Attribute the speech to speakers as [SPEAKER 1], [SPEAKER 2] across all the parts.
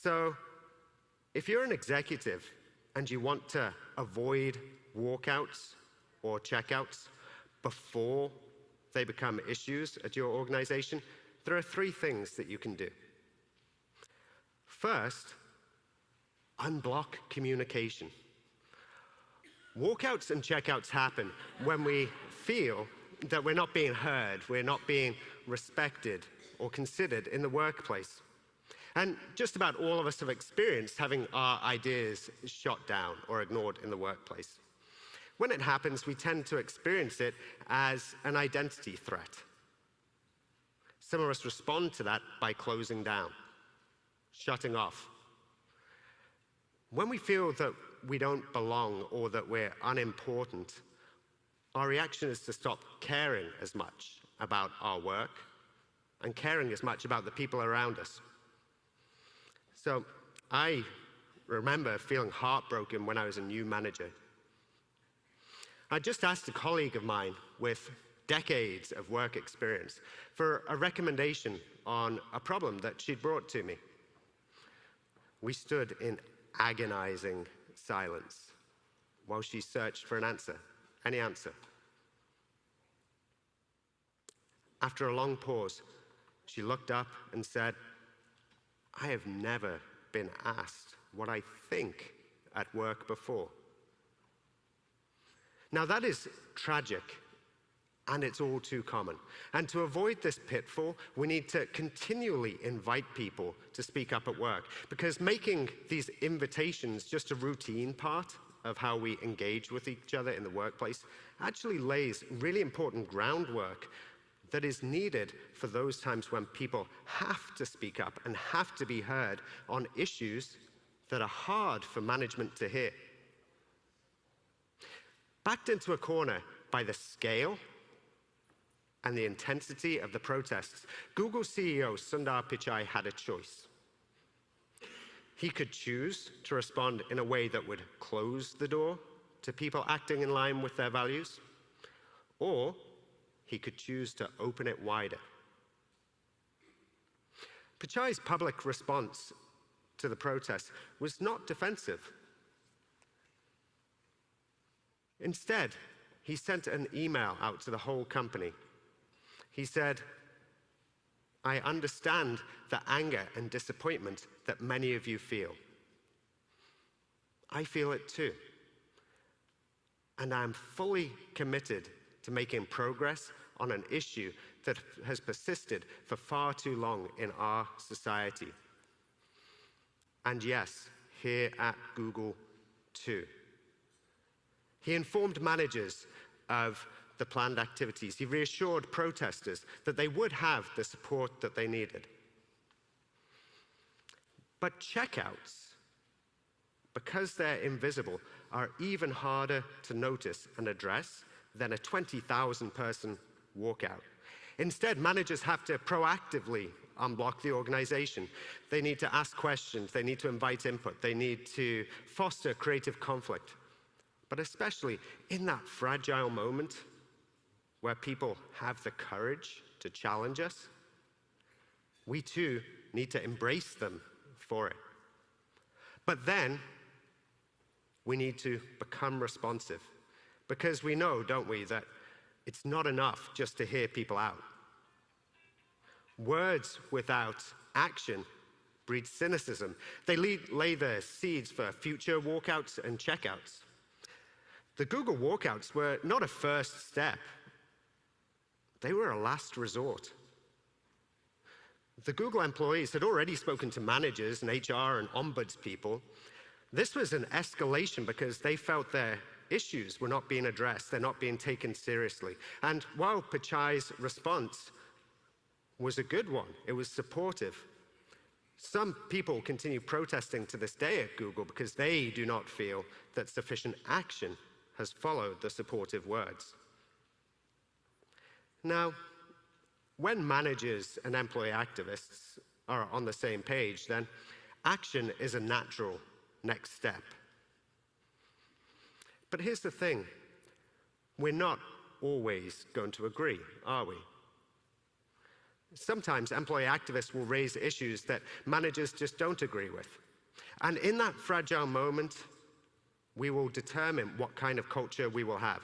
[SPEAKER 1] So if you're an executive and you want to avoid walkouts or checkouts before they become issues at your organization, there are 3 things that you can do. First, unblock communication. Walkouts and checkouts happen when we feel that we're not being heard, we're not being respected or considered in the workplace. And just about all of us have experienced having our ideas shot down or ignored in the workplace. When it happens, we tend to experience it as an identity threat. Some of us respond to that by closing down, shutting off. When we feel that we don't belong or that we're unimportant, our reaction is to stop caring as much about our work and caring as much about the people around us. So I remember feeling heartbroken when I was a new manager. I just asked a colleague of mine with decades of work experience for a recommendation on a problem that she'd brought to me. We stood in agonizing silence while she searched for an answer, any answer. After a long pause, she looked up and said, "I have never been asked what I think at work before." Now that is tragic, and it's all too common. And to avoid this pitfall, we need to continually invite people to speak up at work, because making these invitations just a routine part of how we engage with each other in the workplace actually lays really important groundwork that is needed for those times when people have to speak up and have to be heard on issues that are hard for management to hear. Backed into a corner by the scale and the intensity of the protests, Google CEO Sundar Pichai had a choice. He could choose to respond in a way that would close the door to people acting in line with their values, or he could choose to open it wider. Pichai's public response to the protests was not defensive. Instead, he sent an email out to the whole company. He said, "I understand the anger and disappointment that many of you feel. I feel it too. And I'm fully committed to making progress on an issue that has persisted for far too long in our society. And yes, here at Google too." He informed managers of the planned activities. He reassured protesters that they would have the support that they needed. But checkouts, because they're invisible, are even harder to notice and address than a 20,000-person walkout. Instead, managers have to proactively unblock the organization. They need to ask questions, they need to invite input, they need to foster creative conflict. But especially in that fragile moment where people have the courage to challenge us, we too need to embrace them for it. But then we need to become responsive, because we know, don't we, that it's not enough just to hear people out. Words without action breed cynicism. They lay the seeds for future walkouts and checkouts. The Google walkouts were not a first step. They were a last resort. The Google employees had already spoken to managers and HR and ombuds people. This was an escalation because they felt their issues were not being addressed, they're not being taken seriously. And while Pichai's response was a good one, it was supportive, some people continue protesting to this day at Google because they do not feel that sufficient action has followed the supportive words. Now, when managers and employee activists are on the same page, then action is a natural next step. But here's the thing, we're not always going to agree, are we? Sometimes employee activists will raise issues that managers just don't agree with. And in that fragile moment, we will determine what kind of culture we will have.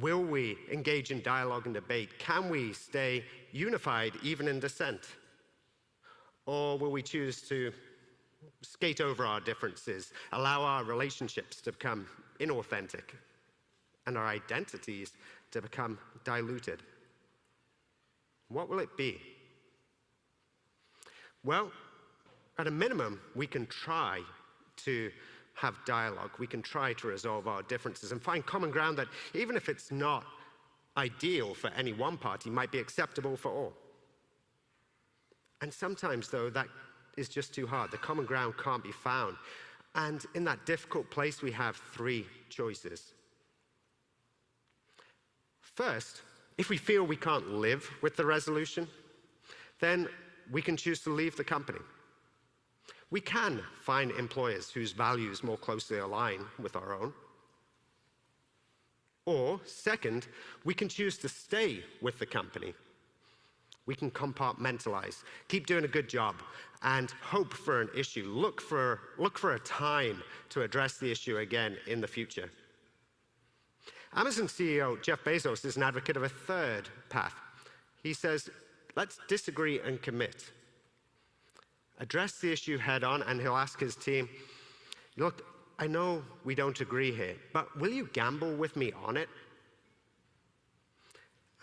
[SPEAKER 1] Will we engage in dialogue and debate? Can we stay unified even in dissent? Or will we choose to skate over our differences, allow our relationships to become inauthentic, and our identities to become diluted? What will it be? Well, at a minimum, we can try to have dialogue. We can try to resolve our differences and find common ground that, even if it's not ideal for any one party, might be acceptable for all. And sometimes, though, that is just too hard. The common ground can't be found. And in that difficult place, we have three choices. First, if we feel we can't live with the resolution, then we can choose to leave the company. We can find employers whose values more closely align with our own. Or, second, we can choose to stay with the company. We can compartmentalize, keep doing a good job, and hope for an issue, look for a time to address the issue again in the future. Amazon CEO Jeff Bezos is an advocate of a third path. He says, let's disagree and commit. Address the issue head on, and he'll ask his team, look, I know we don't agree here, but will you gamble with me on it?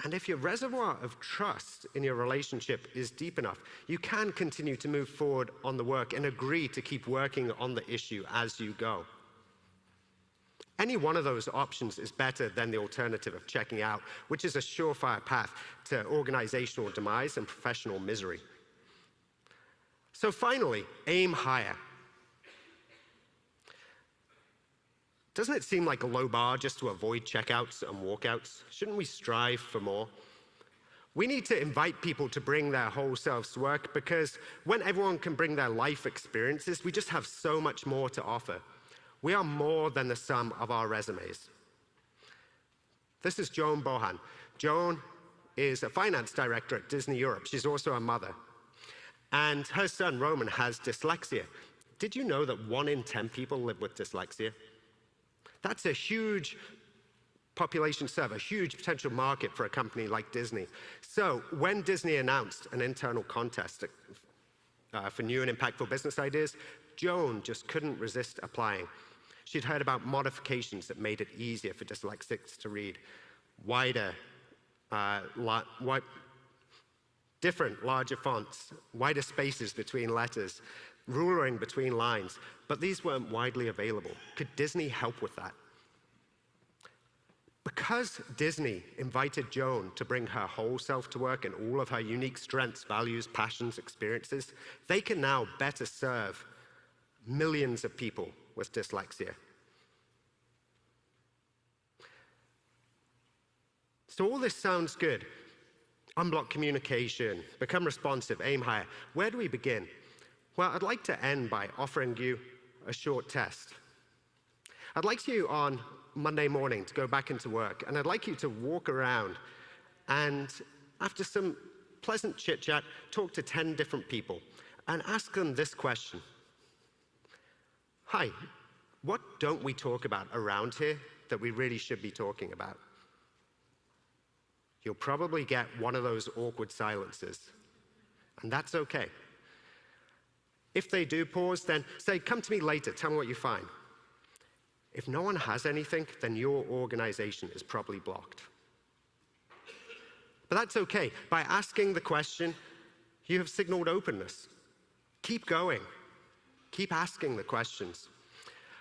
[SPEAKER 1] And if your reservoir of trust in your relationship is deep enough, you can continue to move forward on the work and agree to keep working on the issue as you go. Any one of those options is better than the alternative of checking out, which is a surefire path to organizational demise and professional misery. So finally, aim higher. Doesn't it seem like a low bar just to avoid checkouts and walkouts? Shouldn't we strive for more? We need to invite people to bring their whole selves to work, because when everyone can bring their life experiences, we just have so much more to offer. We are more than the sum of our resumes. This is Joan Bohan. Joan is a finance director at Disney Europe. She's also a mother. And her son, Roman, has dyslexia. Did you know that 1 in 10 people live with dyslexia? That's a huge population serve, a huge potential market for a company like Disney. So when Disney announced an internal contest for new and impactful business ideas, Joan just couldn't resist applying. She'd heard about modifications that made it easier for dyslexics to read, different, larger fonts, wider spaces between letters, rulering between lines, but these weren't widely available. Could Disney help with that? Because Disney invited Joan to bring her whole self to work and all of her unique strengths, values, passions, experiences, they can now better serve millions of people with dyslexia. So all this sounds good. Unblock communication, become responsive, aim higher. Where do we begin? Well, I'd like to end by offering you a short test. I'd like you on Monday morning to go back into work, and I'd like you to walk around and, after some pleasant chit-chat, talk to 10 different people and ask them this question. Hi, what don't we talk about around here that we really should be talking about? You'll probably get one of those awkward silences, and that's okay. If they do pause, then say, come to me later, tell me what you find. If no one has anything, then your organization is probably blocked. But that's okay. By asking the question, you have signaled openness. Keep going. Keep asking the questions.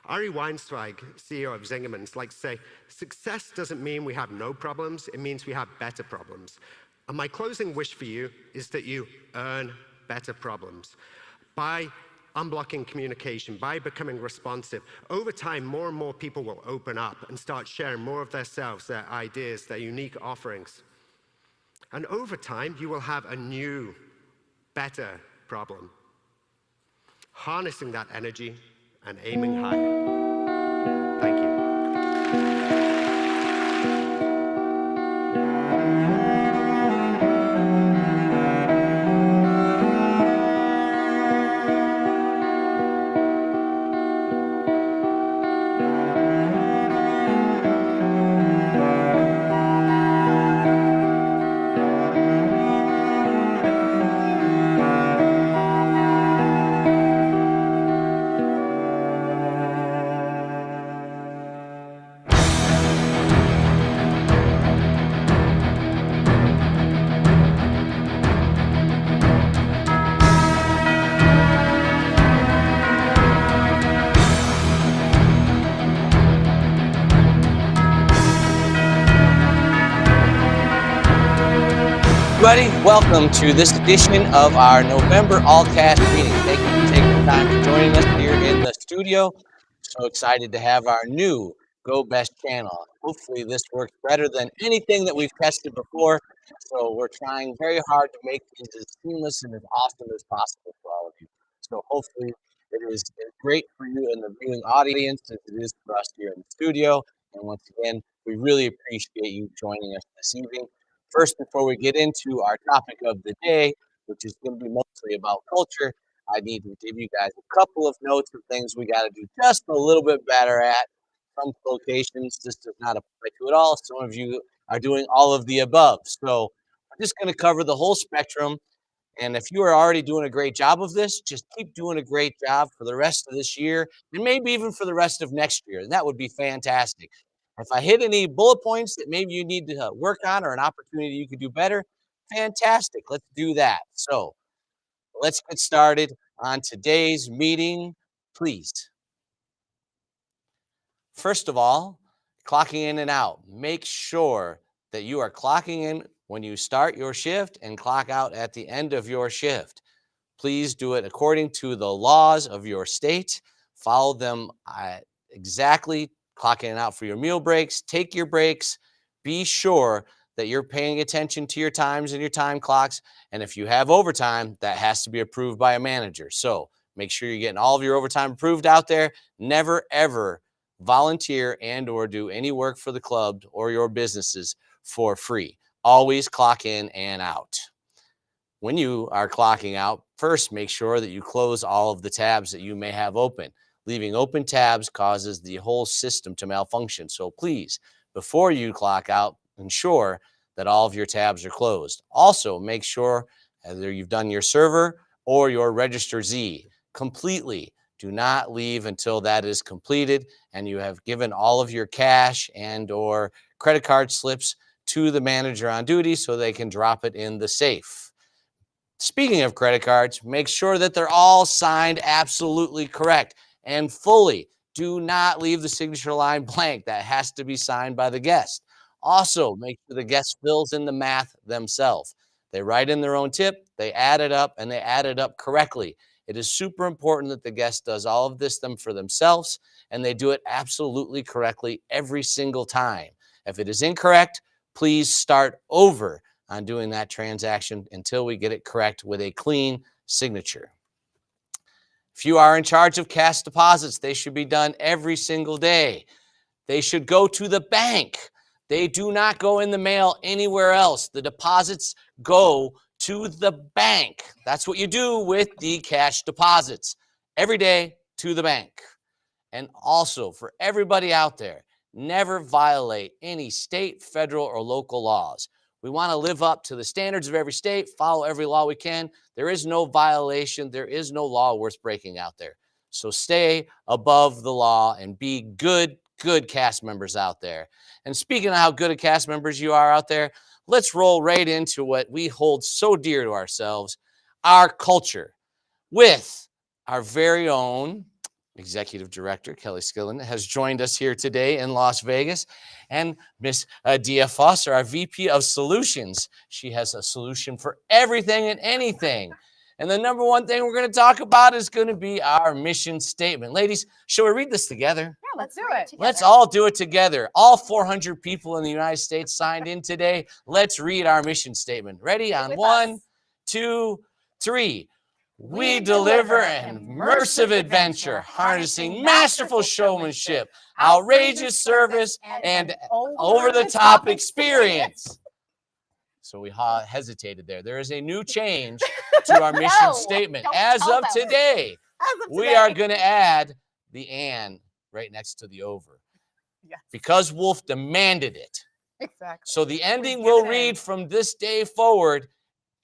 [SPEAKER 1] Ari Weinzweig, CEO of Zingerman's, likes to say, success doesn't mean we have no problems, it means we have better problems. And my closing wish for you is that you earn better problems. By unblocking communication, by becoming responsive, over time, more and more people will open up and start sharing more of themselves, their ideas, their unique offerings. And over time, you will have a new, better problem. Harnessing that energy and aiming higher. Thank you.
[SPEAKER 2] everybody. Welcome to this edition of our November All-Cast meeting. Thank you for taking the time to joining us here in the studio. So excited to have our new Go Best channel. Hopefully this works better than anything that we've tested before. So we're trying very hard to make things as seamless and as awesome as possible for all of you. So hopefully it is as great for you in the viewing audience as it is for us here in the studio. And once again, we really appreciate you joining us this evening. First, before we get into our topic of the day, which is going to be mostly about culture, I need to give you guys a couple of notes of things we got to do just a little bit better at. Some locations this does not apply to at all. Some of you are doing all of the above. So I'm just going to cover the whole spectrum. And if you are already doing a great job of this, just keep doing a great job for the rest of this year and maybe even for the rest of next year. And that would be fantastic. If I hit any bullet points that maybe you need to work on or an opportunity you could do better, fantastic. Let's do that. So let's get started on today's meeting, please. First of all, clocking in and out. Make sure that you are clocking in when you start your shift and clock out at the end of your shift. Please do it according to the laws of your state. Follow them exactly. Clock in and out for your meal breaks. Take your breaks. Be sure that you're paying attention to your times and your time clocks. And if you have overtime, that has to be approved by a manager. So make sure you're getting all of your overtime approved out there. Never, ever volunteer and or do any work for the club or your businesses for free. Always clock in and out. When you are clocking out, first make sure that you close all of the tabs that you may have open. Leaving open tabs causes the whole system to malfunction. So please, before you clock out, ensure that all of your tabs are closed. Also, make sure either you've done your server or your register Z completely. Do not leave until that is completed and you have given all of your cash and or credit card slips to the manager on duty so they can drop it in the safe. Speaking of credit cards, make sure that they're all signed absolutely correct and fully. Do not leave the signature line blank. That has to be signed by the guest. Also, make sure the guest fills in the math themselves. They write in their own tip, they add it up, and they add it up correctly. It is super important that the guest does all of this for themselves, and they do it absolutely correctly every single time. If it is incorrect, please start over on doing that transaction until we get it correct with a clean signature. If you are in charge of cash deposits, they should be done every single day. They should go to the bank. They do not go in the mail anywhere else. The deposits go to the bank. That's what you do with the cash deposits. Every day to the bank. And also for everybody out there, never violate any state, federal, or local laws. We want to live up to the standards of every state, follow every law we can. There is no violation. There is no law worth breaking out there. So stay above the law and be good cast members out there. And speaking of how good of cast members you are out there, let's roll right into what we hold so dear to ourselves, our culture, with our very own Executive Director, Kelly Skillen, has joined us here today in Las Vegas, and Miss Dia Foster, our VP of Solutions. She has a solution for everything and anything. And the number one thing we're going to talk about is going to be our mission statement. Ladies, shall we read this together?
[SPEAKER 3] Yeah, let's do it.
[SPEAKER 2] Let's all do it together. All 400 people in the United States signed in today. Let's read our mission statement. Ready? On 1, 2, 3. We deliver an immersive adventure, harnessing masterful showmanship, outrageous service, and over-the-top experience. So we hesitated there. There is a new change to our mission statement. As of today, we are going to add the "and" right next to the "over."
[SPEAKER 3] Yes.
[SPEAKER 2] Because Wolf demanded it.
[SPEAKER 3] Exactly.
[SPEAKER 2] So the ending will read from this day forward,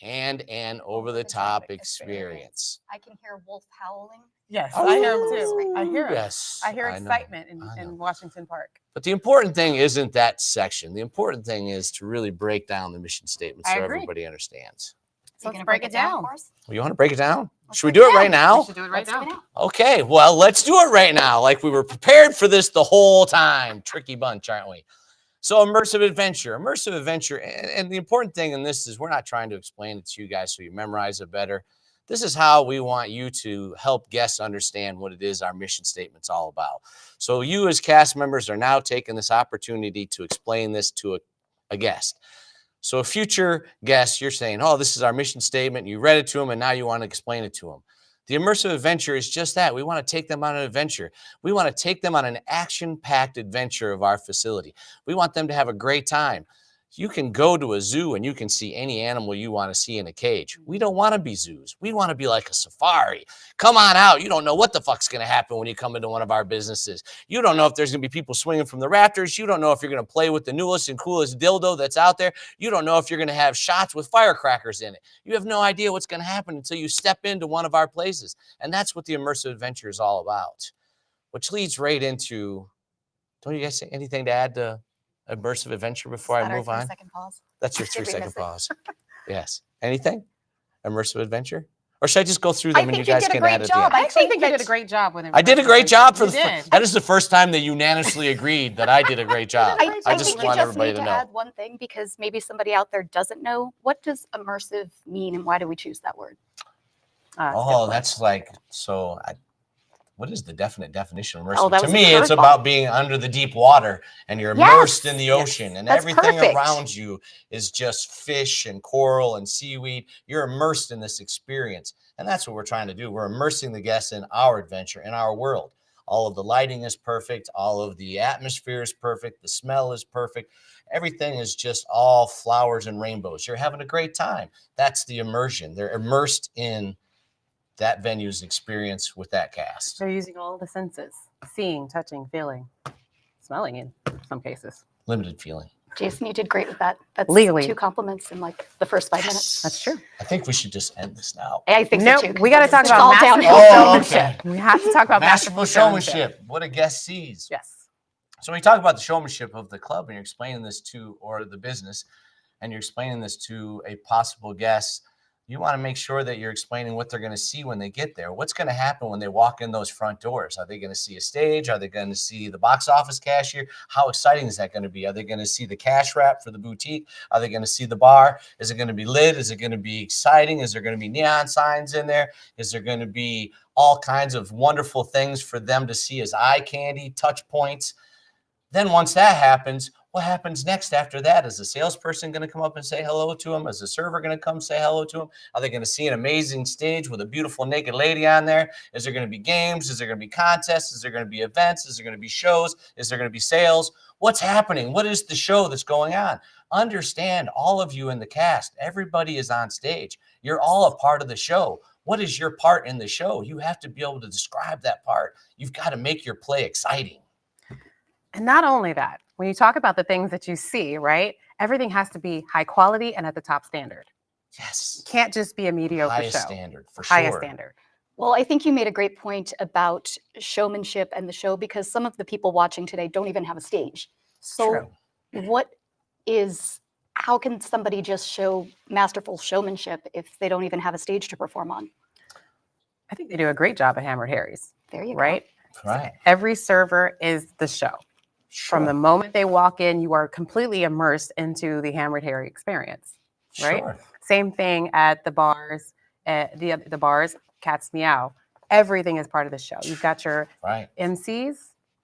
[SPEAKER 2] and an over-the-top experience.
[SPEAKER 4] I can hear Wolf howling.
[SPEAKER 3] Yes, I hear him too. I hear him.
[SPEAKER 2] Yes,
[SPEAKER 3] I hear
[SPEAKER 2] know.
[SPEAKER 3] excitement in Washington Park.
[SPEAKER 2] But the important thing isn't that section. The important thing is to really break down the mission statement so everybody understands.
[SPEAKER 3] So let's break it down.
[SPEAKER 2] Well, you want to break it down? Should we do it right now?
[SPEAKER 3] We should do it right now.
[SPEAKER 2] Okay, well, let's do it right now. Like we were prepared for this the whole time. Tricky bunch, aren't we? So immersive adventure, and the important thing in this is we're not trying to explain it to you guys so you memorize it better. This is how we want you to help guests understand what it is our mission statement's all about. So you as cast members are now taking this opportunity to explain this to a guest. So a future guest, you're saying, oh, this is our mission statement. You read it to them, and now you want to explain it to them. The immersive adventure is just that. We want to take them on an adventure. We want to take them on an action-packed adventure of our facility. We want them to have a great time. You can go to a zoo and you can see any animal you want to see in a cage. We don't want to be zoos. We want to be like a safari. Come on out. You don't know what the fuck's going to happen when you come into one of our businesses. You don't know if there's going to be people swinging from the rafters. You don't know if you're going to play with the newest and coolest dildo that's out there. You don't know if you're going to have shots with firecrackers in it. You have no idea what's going to happen until you step into one of our places. And that's what the immersive adventure is all about, which leads right into, don't you guys say anything to add to immersive adventure before I move on?
[SPEAKER 3] Second pause.
[SPEAKER 2] That's your
[SPEAKER 3] Did we
[SPEAKER 2] 3-second
[SPEAKER 3] miss it?
[SPEAKER 2] pause. Yes. Anything? Immersive adventure? Or should I just go through them and you
[SPEAKER 3] think you
[SPEAKER 2] guys
[SPEAKER 3] did a
[SPEAKER 2] can
[SPEAKER 3] great
[SPEAKER 2] add at the
[SPEAKER 3] job.
[SPEAKER 2] end?
[SPEAKER 3] I actually think you did a great job with it.
[SPEAKER 2] I did a great job for
[SPEAKER 3] You
[SPEAKER 2] the
[SPEAKER 3] did.
[SPEAKER 2] that is the first time they unanimously agreed that I did a great job. I just
[SPEAKER 4] think you
[SPEAKER 2] want everybody
[SPEAKER 4] need
[SPEAKER 2] to
[SPEAKER 4] to
[SPEAKER 2] know.
[SPEAKER 4] add one thing because maybe somebody out there doesn't know. What does immersive mean and why do we choose that word?
[SPEAKER 2] Oh, that's like, so what is the definite definition of immersive?
[SPEAKER 4] Oh, that
[SPEAKER 2] To
[SPEAKER 4] was a
[SPEAKER 2] me, it's
[SPEAKER 4] curveball.
[SPEAKER 2] about being under the deep water and you're immersed in the ocean and
[SPEAKER 4] That's
[SPEAKER 2] everything
[SPEAKER 4] perfect.
[SPEAKER 2] around you is just fish and coral and seaweed. You're immersed in this experience. And that's what we're trying to do. We're immersing the guests in our adventure, in our world. All of the lighting is perfect. All of the atmosphere is perfect. The smell is perfect. Everything is just all flowers and rainbows. You're having a great time. That's the immersion. They're immersed in that venue's experience with that cast.
[SPEAKER 3] They're using all the senses: seeing, touching, feeling, smelling in some cases.
[SPEAKER 2] Limited feeling.
[SPEAKER 4] Jason, you did great with that. That's
[SPEAKER 3] Legally.
[SPEAKER 4] 2 compliments in like the first 5 minutes.
[SPEAKER 3] That's true.
[SPEAKER 2] I think we should just end this now.
[SPEAKER 4] I think
[SPEAKER 3] No,
[SPEAKER 4] so too.
[SPEAKER 3] we got to talk
[SPEAKER 4] It's
[SPEAKER 3] about
[SPEAKER 4] all
[SPEAKER 3] masterful
[SPEAKER 4] downhill.
[SPEAKER 2] Oh,
[SPEAKER 3] showmanship.
[SPEAKER 2] okay.
[SPEAKER 3] We have to talk about
[SPEAKER 2] Masterful showmanship. What a guest sees.
[SPEAKER 3] Yes.
[SPEAKER 2] So when you talk about the showmanship of the club and you're explaining this to, or the business, and you're explaining this to a possible guest, you want to make sure that you're explaining what they're going to see when they get there. What's going to happen when they walk in those front doors? Are they going to see a stage? Are they going to see the box office cashier? How exciting is that going to be? Are they going to see the cash wrap for the boutique? Are they going to see the bar? Is it going to be lit? Is it going to be exciting? Is there going to be neon signs in there? Is there going to be all kinds of wonderful things for them to see as eye candy, touch points? Then once that happens, what happens next after that? Is the salesperson going to come up and say hello to them? Is the server going to come say hello to them? Are they going to see an amazing stage with a beautiful naked lady on there? Is there going to be games? Is there going to be contests? Is there going to be events? Is there going to be shows? Is there going to be sales? What's happening? What is the show that's going on? Understand, all of you in the cast, everybody is on stage. You're all a part of the show. What is your part in the show? You have to be able to describe that part. You've got to make your play exciting.
[SPEAKER 3] And not only that, when you talk about the things that you see, right? Everything has to be high quality and at the top standard.
[SPEAKER 2] Yes.
[SPEAKER 3] Can't just be a mediocre
[SPEAKER 2] Highest
[SPEAKER 3] show.
[SPEAKER 2] standard, for
[SPEAKER 3] Highest
[SPEAKER 2] sure.
[SPEAKER 3] standard.
[SPEAKER 4] Well, I think you made a great point about showmanship and the show because some of the people watching today don't even have a stage. So how can somebody just show masterful showmanship if they don't even have a stage to perform on?
[SPEAKER 3] I think they do a great job at Hammered Harry's,
[SPEAKER 4] There you
[SPEAKER 3] right?
[SPEAKER 2] Right.
[SPEAKER 3] Every server is the show. From the moment they walk in, you are completely immersed into the Hammered Harry experience, right?
[SPEAKER 2] Sure.
[SPEAKER 3] Same thing at the bars, the bars, Cat's Meow. Everything is part of the show. You've got your
[SPEAKER 2] Right.
[SPEAKER 3] MCs,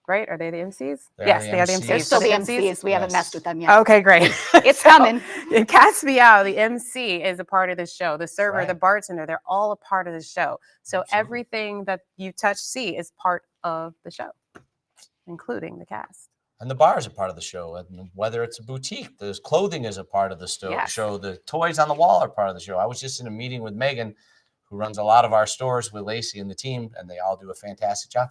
[SPEAKER 3] right? Are they the MCs?
[SPEAKER 2] They are
[SPEAKER 3] Yes,
[SPEAKER 2] the
[SPEAKER 3] they are the
[SPEAKER 2] MCs.
[SPEAKER 3] MCs.
[SPEAKER 4] They're still the
[SPEAKER 3] They're
[SPEAKER 4] MCs. We haven't
[SPEAKER 2] Yes.
[SPEAKER 4] messed with them yet.
[SPEAKER 3] Okay, great.
[SPEAKER 4] It's coming.
[SPEAKER 3] In Cat's Meow, the MC is a part of the show. The server, the
[SPEAKER 2] Right.
[SPEAKER 3] bartender, they're all a part of the show. So
[SPEAKER 2] Absolutely.
[SPEAKER 3] everything that you touch, see is part of the show, including the cast.
[SPEAKER 2] And the bar is a part of the show. And whether it's a boutique, there's clothing is a part of the
[SPEAKER 3] Yes.
[SPEAKER 2] show. The toys on the wall are part of the show. I was just in a meeting with Megan, who runs a lot of our stores with Lacey and the team, and they all do a fantastic job.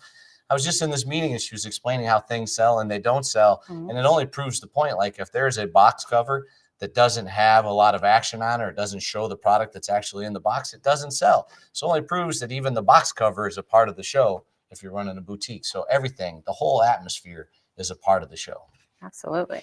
[SPEAKER 2] I was just in this meeting and she was explaining how things sell and they don't sell.
[SPEAKER 3] Mhm.
[SPEAKER 2] And it only proves the point. Like if there's a box cover that doesn't have a lot of action on it or doesn't show the product that's actually in the box, it doesn't sell. So it only proves that even the box cover is a part of the show if you're running a boutique. So everything, the whole atmosphere is a part of the show.
[SPEAKER 3] Absolutely.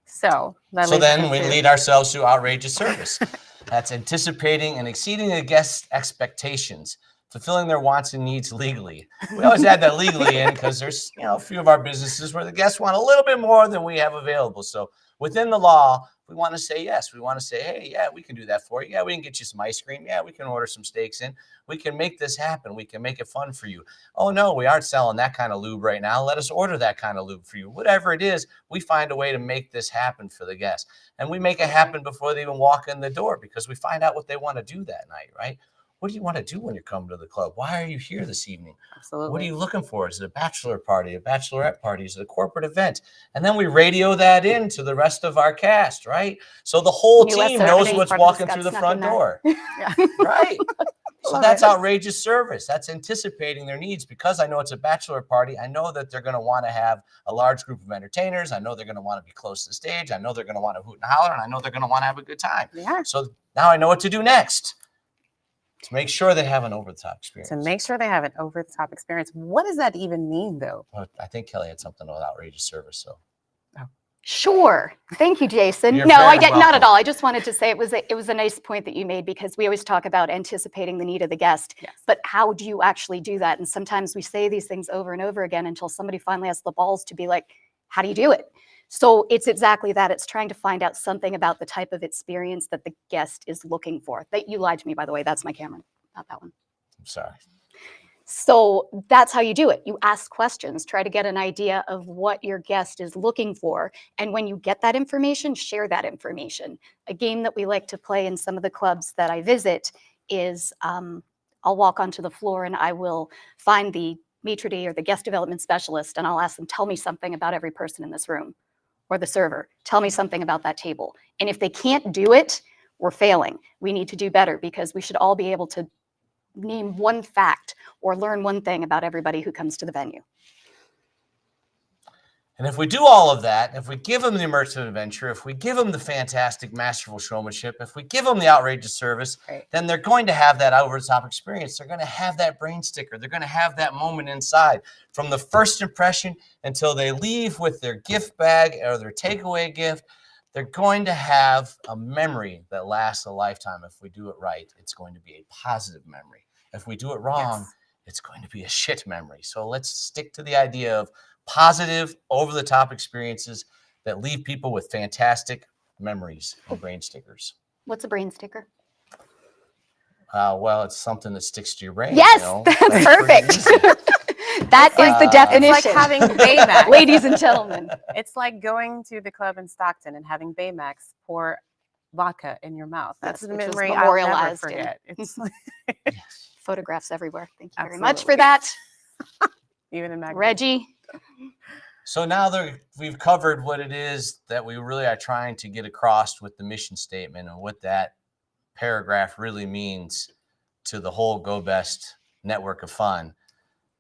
[SPEAKER 3] So, that
[SPEAKER 2] So
[SPEAKER 3] leads
[SPEAKER 2] then
[SPEAKER 3] us
[SPEAKER 2] we
[SPEAKER 3] into-
[SPEAKER 2] lead ourselves to outrageous service. That's anticipating and exceeding a guest's expectations. fulfilling their wants and needs legally. We always add that legally in because there's, a few of our businesses where the guests want a little bit more than we have available. So within the law, we want to say yes. We want to say, hey, yeah, we can do that for you. Yeah, we can get you some ice cream. Yeah, we can order some steaks in. We can make this happen. We can make it fun for you. Oh, no, we aren't selling that kind of lube right now. Let us order that kind of lube for you. Whatever it is, we find a way to make this happen for the guests. And we make it happen before they even walk in the door because we find out what they want to do that night, right? What do you want to do when you come to the club? Why are you here this evening?
[SPEAKER 3] Absolutely.
[SPEAKER 2] What are you looking for? Is it a bachelor party, a bachelorette party? Is it a corporate event? And then we radio that in to the rest of our cast, right? So the whole
[SPEAKER 4] US
[SPEAKER 2] team knows
[SPEAKER 4] Saturday
[SPEAKER 2] what's
[SPEAKER 4] part
[SPEAKER 2] walking
[SPEAKER 4] just
[SPEAKER 2] through
[SPEAKER 4] got
[SPEAKER 2] the
[SPEAKER 4] snuck in
[SPEAKER 2] front
[SPEAKER 4] there.
[SPEAKER 2] door,
[SPEAKER 3] Yeah.
[SPEAKER 2] right? So
[SPEAKER 3] Love
[SPEAKER 2] that's
[SPEAKER 3] it.
[SPEAKER 2] outrageous service. That's anticipating their needs. Because I know it's a bachelor party, I know that they're going to want to have a large group of entertainers. I know they're going to want to be close to the stage. I know they're going to want to hoot and holler, and I know they're going to want to have a good time.
[SPEAKER 3] Yeah.
[SPEAKER 2] So now I know what to do next to make sure they have an over-the-top experience.
[SPEAKER 3] To make sure they have an over the top experience. What does that even mean, though?
[SPEAKER 2] Well, I think Kelly had something about outrageous service. So
[SPEAKER 4] Sure. Thank you, Jason.
[SPEAKER 2] You're
[SPEAKER 4] No, I
[SPEAKER 2] very
[SPEAKER 4] get not at
[SPEAKER 2] welcome.
[SPEAKER 4] all. I just wanted to say it was a nice point that you made because we always talk about anticipating the need of the guest.
[SPEAKER 3] Yes.
[SPEAKER 4] But how do you actually do that? And sometimes we say these things over and over again until somebody finally has the balls to be like, how do you do it? So it's exactly that. It's trying to find out something about the type of experience that the guest is looking for. That you lied to me, by the way. That's my camera, not that one.
[SPEAKER 2] I'm sorry.
[SPEAKER 4] So that's how you do it. You ask questions, try to get an idea of what your guest is looking for. And when you get that information, share that information. A game that we like to play in some of the clubs that I visit is I'll walk onto the floor and I will find the maitre d' or the guest development specialist, and I'll ask them, tell me something about every person in this room, or the server, tell me something about that table. And if they can't do it, we're failing. We need to do better because we should all be able to name one fact or learn one thing about everybody who comes to the venue.
[SPEAKER 2] And if we do all of that, if we give them the immersive adventure, if we give them the fantastic masterful showmanship, if we give them the outrageous service,
[SPEAKER 3] Right.
[SPEAKER 2] then they're going to have that over-the-top experience. They're going to have that brain sticker. They're going to have that moment inside from the first impression until they leave with their gift bag or their takeaway gift. They're going to have a memory that lasts a lifetime. If we do it right, it's going to be a positive memory. If we do it wrong,
[SPEAKER 3] Yes.
[SPEAKER 2] it's going to be a shit memory. So let's stick to the idea of positive, over-the-top experiences that leave people with fantastic memories and brain stickers.
[SPEAKER 4] What's a brain sticker?
[SPEAKER 2] Well, it's something that sticks to your brain.
[SPEAKER 4] Yes,
[SPEAKER 2] you know?
[SPEAKER 4] that's
[SPEAKER 2] pretty
[SPEAKER 4] perfect.
[SPEAKER 2] easy.
[SPEAKER 4] That is the
[SPEAKER 2] It's
[SPEAKER 4] definition.
[SPEAKER 3] It's like having Baymax.
[SPEAKER 4] Ladies and gentlemen.
[SPEAKER 3] It's like going to the club in Stockton and having Baymax pour vodka in your mouth. That's
[SPEAKER 4] Yes,
[SPEAKER 3] a
[SPEAKER 4] which was
[SPEAKER 3] memory I'll never
[SPEAKER 4] memorialized in-
[SPEAKER 3] forget. It's like,
[SPEAKER 4] Photographs everywhere. Thank you very much for
[SPEAKER 3] Absolutely.
[SPEAKER 4] that.
[SPEAKER 3] even in magazines.
[SPEAKER 4] Reggie.
[SPEAKER 2] So now that we've covered what it is that we really are trying to get across with the mission statement and what that paragraph really means to the whole Go Best network of fun.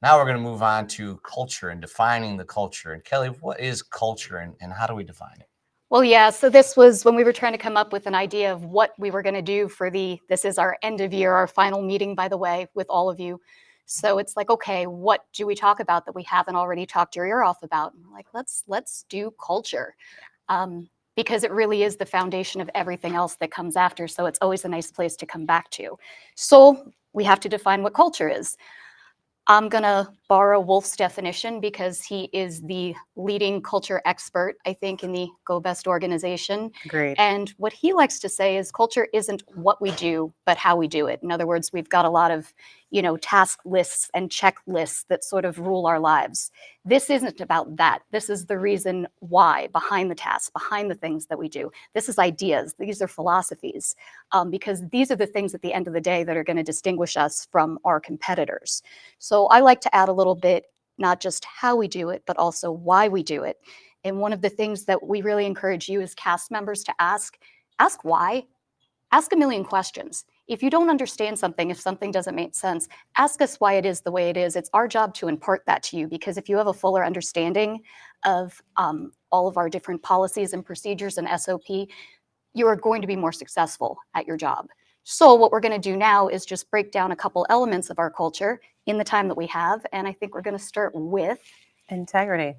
[SPEAKER 2] Now we're going to move on to culture and defining the culture. And Kelly, what is culture and how do we define it?
[SPEAKER 4] Well, yeah, so this was when we were trying to come up with an idea of what we were going to do for this is our end of year, our final meeting, by the way, with all of you. So it's like, okay, what do we talk about that we haven't already talked your ear off about? And we're like, let's do culture. Because it really is the foundation of everything else that comes after. So it's always a nice place to come back to. So we have to define what culture is. I'm going to borrow Wolf's definition because he is the leading culture expert, I think, in the Go Best organization.
[SPEAKER 3] Agreed.
[SPEAKER 4] And what he likes to say is culture isn't what we do, but how we do it. In other words, we've got a lot of, task lists and checklists that sort of rule our lives. This isn't about that. This is the reason why behind the tasks, behind the things that we do. This is ideas. These are philosophies, because these are the things at the end of the day that are going to distinguish us from our competitors. So I like to add a little bit, not just how we do it, but also why we do it. And one of the things that we really encourage you as cast members to ask why. Ask a million questions. If you don't understand something, if something doesn't make sense, ask us why it is the way it is. It's our job to impart that to you, because if you have a fuller understanding of all of our different policies and procedures and SOP, you are going to be more successful at your job. So what we're going to do now is just break down a couple elements of our culture in the time that we have. And I think we're going to start with
[SPEAKER 3] Integrity.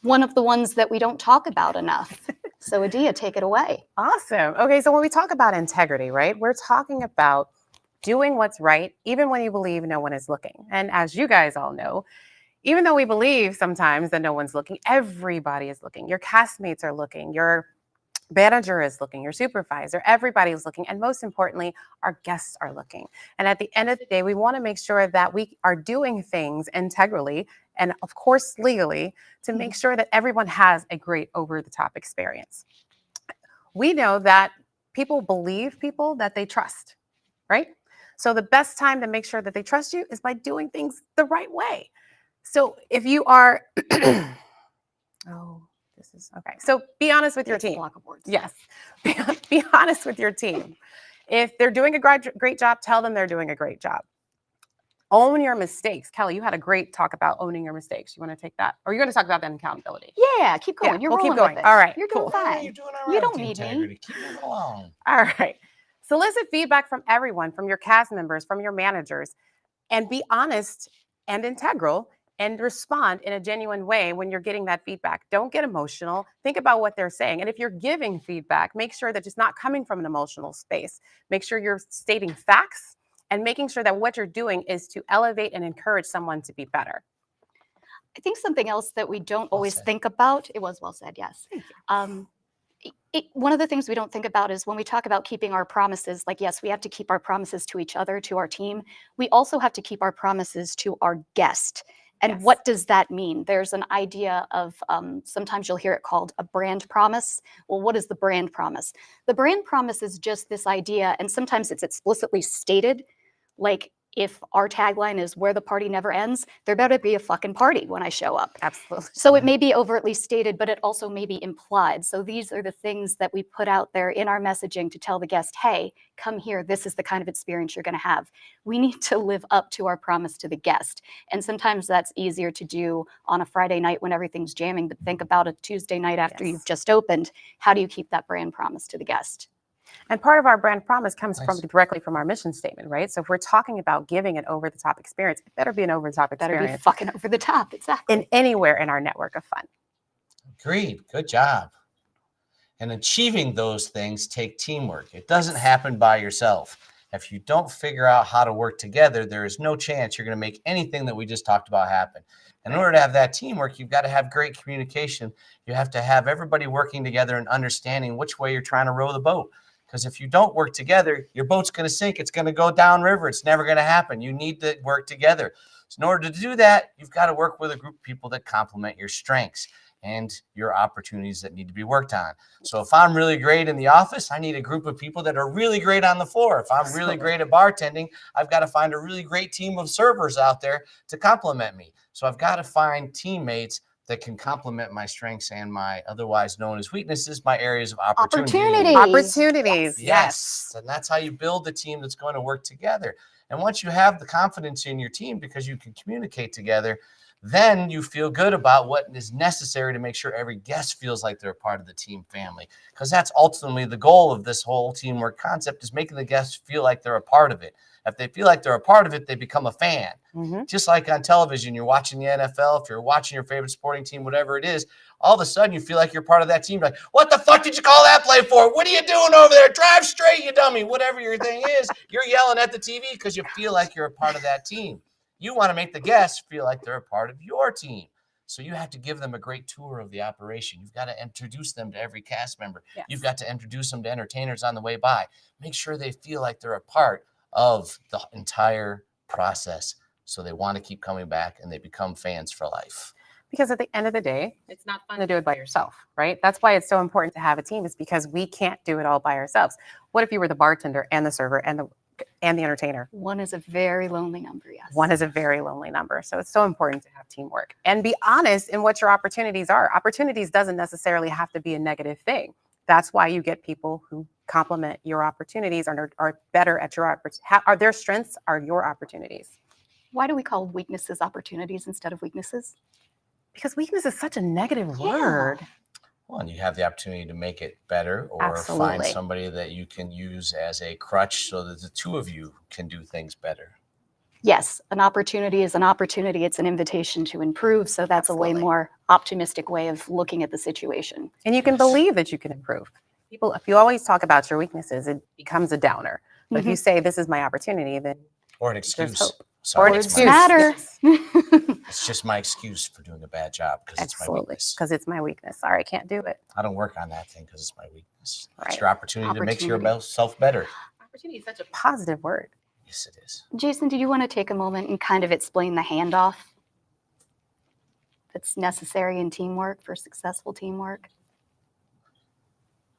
[SPEAKER 4] one of the ones that we don't talk about enough. So Adia, take it away.
[SPEAKER 3] Awesome. Okay, so when we talk about integrity, right, we're talking about doing what's right, even when you believe no one is looking. And as you guys all know, even though we believe sometimes that no one's looking, everybody is looking. Your castmates are looking, your manager is looking, your supervisor, everybody is looking. And most importantly, our guests are looking. And at the end of the day, we want to make sure that we are doing things integrally and, of course, legally to make sure that everyone has a great over-the-top experience. We know that people believe people that they trust, right? So the best time to make sure that they trust you is by doing things the right way. So if you are, oh, this is okay. So be honest with your
[SPEAKER 4] It's a
[SPEAKER 3] team.
[SPEAKER 4] block of words.
[SPEAKER 3] Yes. Be honest with your team. If they're doing a great job, tell them they're doing a great job. Own your mistakes. Kelly, you had a great talk about owning your mistakes. You want to take that? Or are you going to talk about that in accountability?
[SPEAKER 4] Yeah, keep going.
[SPEAKER 3] Yeah,
[SPEAKER 4] You're
[SPEAKER 3] we'll keep
[SPEAKER 4] rolling with
[SPEAKER 3] going.
[SPEAKER 4] it.
[SPEAKER 3] All right,
[SPEAKER 4] You're doing
[SPEAKER 3] cool.
[SPEAKER 4] fine.
[SPEAKER 2] You're doing all
[SPEAKER 4] You
[SPEAKER 2] right
[SPEAKER 4] don't
[SPEAKER 2] with the
[SPEAKER 4] need me.
[SPEAKER 2] integrity. Keep moving along.
[SPEAKER 3] All right. Solicit feedback from everyone, from your cast members, from your managers, and be honest and integral and respond in a genuine way when you're getting that feedback. Don't get emotional. Think about what they're saying. And if you're giving feedback, make sure that it's not coming from an emotional space. Make sure you're stating facts and making sure that what you're doing is to elevate and encourage someone to be better.
[SPEAKER 4] I think something else that we don't
[SPEAKER 2] Well
[SPEAKER 4] always
[SPEAKER 2] said.
[SPEAKER 4] think about, it was well said, yes.
[SPEAKER 3] Thank you.
[SPEAKER 4] One of the things we don't think about is when we talk about keeping our promises, like, yes, we have to keep our promises to each other, to our team. We also have to keep our promises to our guest. And
[SPEAKER 3] Yes.
[SPEAKER 4] what does that mean? There's an idea of, sometimes you'll hear it called a brand promise. Well, what is the brand promise? The brand promise is just this idea, and sometimes it's explicitly stated, like, if our tagline is where the party never ends, there better be a fucking party when I show up.
[SPEAKER 3] Absolutely.
[SPEAKER 4] So it may be overtly stated, but it also may be implied. So these are the things that we put out there in our messaging to tell the guest, hey, come here. This is the kind of experience you're going to have. We need to live up to our promise to the guest. And sometimes that's easier to do on a Friday night when everything's jamming. But think about a Tuesday night after
[SPEAKER 3] Yes.
[SPEAKER 4] you've just opened. How do you keep that brand promise to the guest?
[SPEAKER 3] And part of our brand promise comes
[SPEAKER 2] Nice.
[SPEAKER 3] from directly from our mission statement, right? So if we're talking about giving an over-the-top experience, it better be an over-the-top
[SPEAKER 4] Better be
[SPEAKER 3] experience
[SPEAKER 4] fucking over the top. Exactly.
[SPEAKER 3] in anywhere in our network of fun.
[SPEAKER 2] Agreed. Good job. And achieving those things take teamwork. It doesn't happen by yourself. If you don't figure out how to work together, there is no chance you're going to make anything that we just talked about happen. In order to have that teamwork, you've got to have great communication. You have to have everybody working together and understanding which way you're trying to row the boat. Because if you don't work together, your boat's going to sink. It's going to go downriver. It's never going to happen. You need to work together. So in order to do that, you've got to work with a group of people that complement your strengths and your opportunities that need to be worked on. So if I'm really great in the office, I need a group of people that are really great on the floor. If I'm really great at bartending, I've got to find a really great team of servers out there to complement me. So I've got to find teammates that can complement my strengths and my otherwise known as weaknesses, my areas of opportunity.
[SPEAKER 3] Opportunities.
[SPEAKER 2] Yes. And that's how you build the team that's going to work together. And once you have the confidence in your team because you can communicate together, then you feel good about what is necessary to make sure every guest feels like they're a part of the team family. Because that's ultimately the goal of this whole teamwork concept, is making the guests feel like they're a part of it. If they feel like they're a part of it, they become a fan.
[SPEAKER 3] Mm-hmm.
[SPEAKER 2] Just like on television, you're watching the NFL, if you're watching your favorite sporting team, whatever it is, all of a sudden you feel like you're part of that team. You're like, what the fuck did you call that play for? What are you doing over there? Drive straight, you dummy. Whatever your thing is, you're yelling at the TV because you feel like you're a part of that team. You want to make the guests feel like they're a part of your team. So you have to give them a great tour of the operation. You've got to introduce them to every cast member.
[SPEAKER 3] Yes.
[SPEAKER 2] You've got to introduce them to entertainers on the way by. Make sure they feel like they're a part of the entire process. So they want to keep coming back and they become fans for life.
[SPEAKER 3] Because at the end of the day, it's not fun to do it by yourself, right? That's why it's so important to have a team, is because we can't do it all by ourselves. What if you were the bartender and the server and the entertainer?
[SPEAKER 4] One is a very lonely number, yes.
[SPEAKER 3] One is a very lonely number. So it's so important to have teamwork and be honest in what your opportunities are. Opportunities doesn't necessarily have to be a negative thing. That's why you get people who complement your opportunities and are better at your opportunities. Their strengths are your opportunities.
[SPEAKER 4] Why do we call weaknesses opportunities instead of weaknesses?
[SPEAKER 3] Because weakness is such a negative
[SPEAKER 4] Yeah.
[SPEAKER 3] word.
[SPEAKER 2] Well, and you have the opportunity to make it better or find
[SPEAKER 3] Absolutely.
[SPEAKER 2] somebody that you can use as a crutch so that the two of you can do things better.
[SPEAKER 4] Yes, an opportunity is an opportunity. It's an invitation to improve. So that's a way
[SPEAKER 3] Absolutely.
[SPEAKER 4] more optimistic way of looking at the situation.
[SPEAKER 3] And you can believe that you can improve. People, if you always talk about your weaknesses, it becomes a downer. But if you say, this is my opportunity, then
[SPEAKER 2] Or an
[SPEAKER 3] there's
[SPEAKER 2] excuse.
[SPEAKER 3] hope.
[SPEAKER 2] Sorry,
[SPEAKER 3] Or an
[SPEAKER 2] it's
[SPEAKER 3] excuse.
[SPEAKER 2] my,
[SPEAKER 4] Matter.
[SPEAKER 3] Yes.
[SPEAKER 2] it's just my excuse for doing a bad job because it's my
[SPEAKER 3] Absolutely.
[SPEAKER 2] weakness.
[SPEAKER 3] Because it's my weakness. Sorry, I can't do it.
[SPEAKER 2] I don't work on that thing because it's my weakness. It's
[SPEAKER 3] Right.
[SPEAKER 2] your opportunity to make
[SPEAKER 4] Opportunity.
[SPEAKER 2] yourself better.
[SPEAKER 3] Opportunity is such a positive word.
[SPEAKER 2] Yes, it is.
[SPEAKER 4] Jason, do you want to take a moment and kind of explain the handoff that's necessary in teamwork for successful teamwork?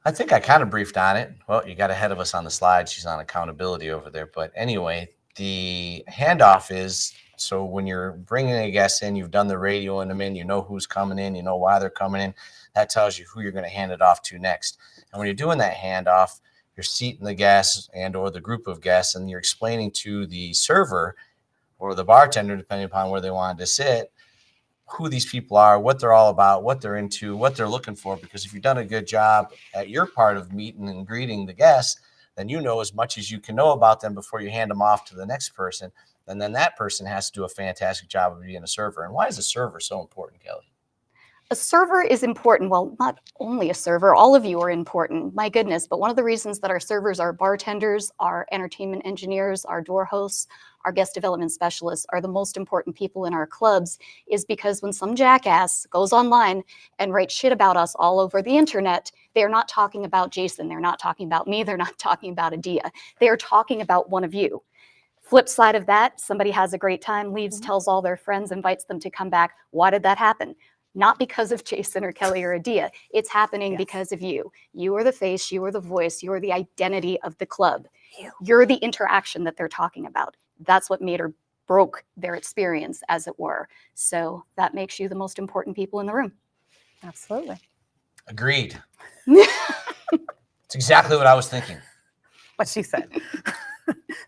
[SPEAKER 2] I think I kind of briefed on it. Well, you got ahead of us on the slide. She's on accountability over there. But anyway, the handoff is, so when you're bringing a guest in, you've done the radioing them in, you know who's coming in, you know why they're coming in. That tells you who you're going to hand it off to next. And when you're doing that handoff, you're seating the guests and or the group of guests, and you're explaining to the server or the bartender, depending upon where they wanted to sit, who these people are, what they're all about, what they're into, what they're looking for. Because if you've done a good job at your part of meeting and greeting the guests, then you know as much as you can know about them before you hand them off to the next person. And then that person has to do a fantastic job of being a server. And why is a server so important, Kelly?
[SPEAKER 4] A server is important. Well, not only a server, all of you are important, my goodness. But one of the reasons that our servers, our bartenders, our entertainment engineers, our door hosts, our guest development specialists are the most important people in our clubs is because when some jackass goes online and writes shit about us all over the internet, they're not talking about Jason. They're not talking about me. They're not talking about Adia. They are talking about one of you. Flip side of that, somebody has a great time, leaves, tells all their friends, invites them to come back. Why did that happen? Not because of Jason or Kelly or Adia. It's happening because of you. You are the face, you are the voice, you are the identity of the club. You're the interaction that they're talking about. That's what made or broke their experience, as it were. So that makes you the most important people in the room.
[SPEAKER 3] Absolutely.
[SPEAKER 2] Agreed. It's exactly what I was thinking.
[SPEAKER 3] What she said.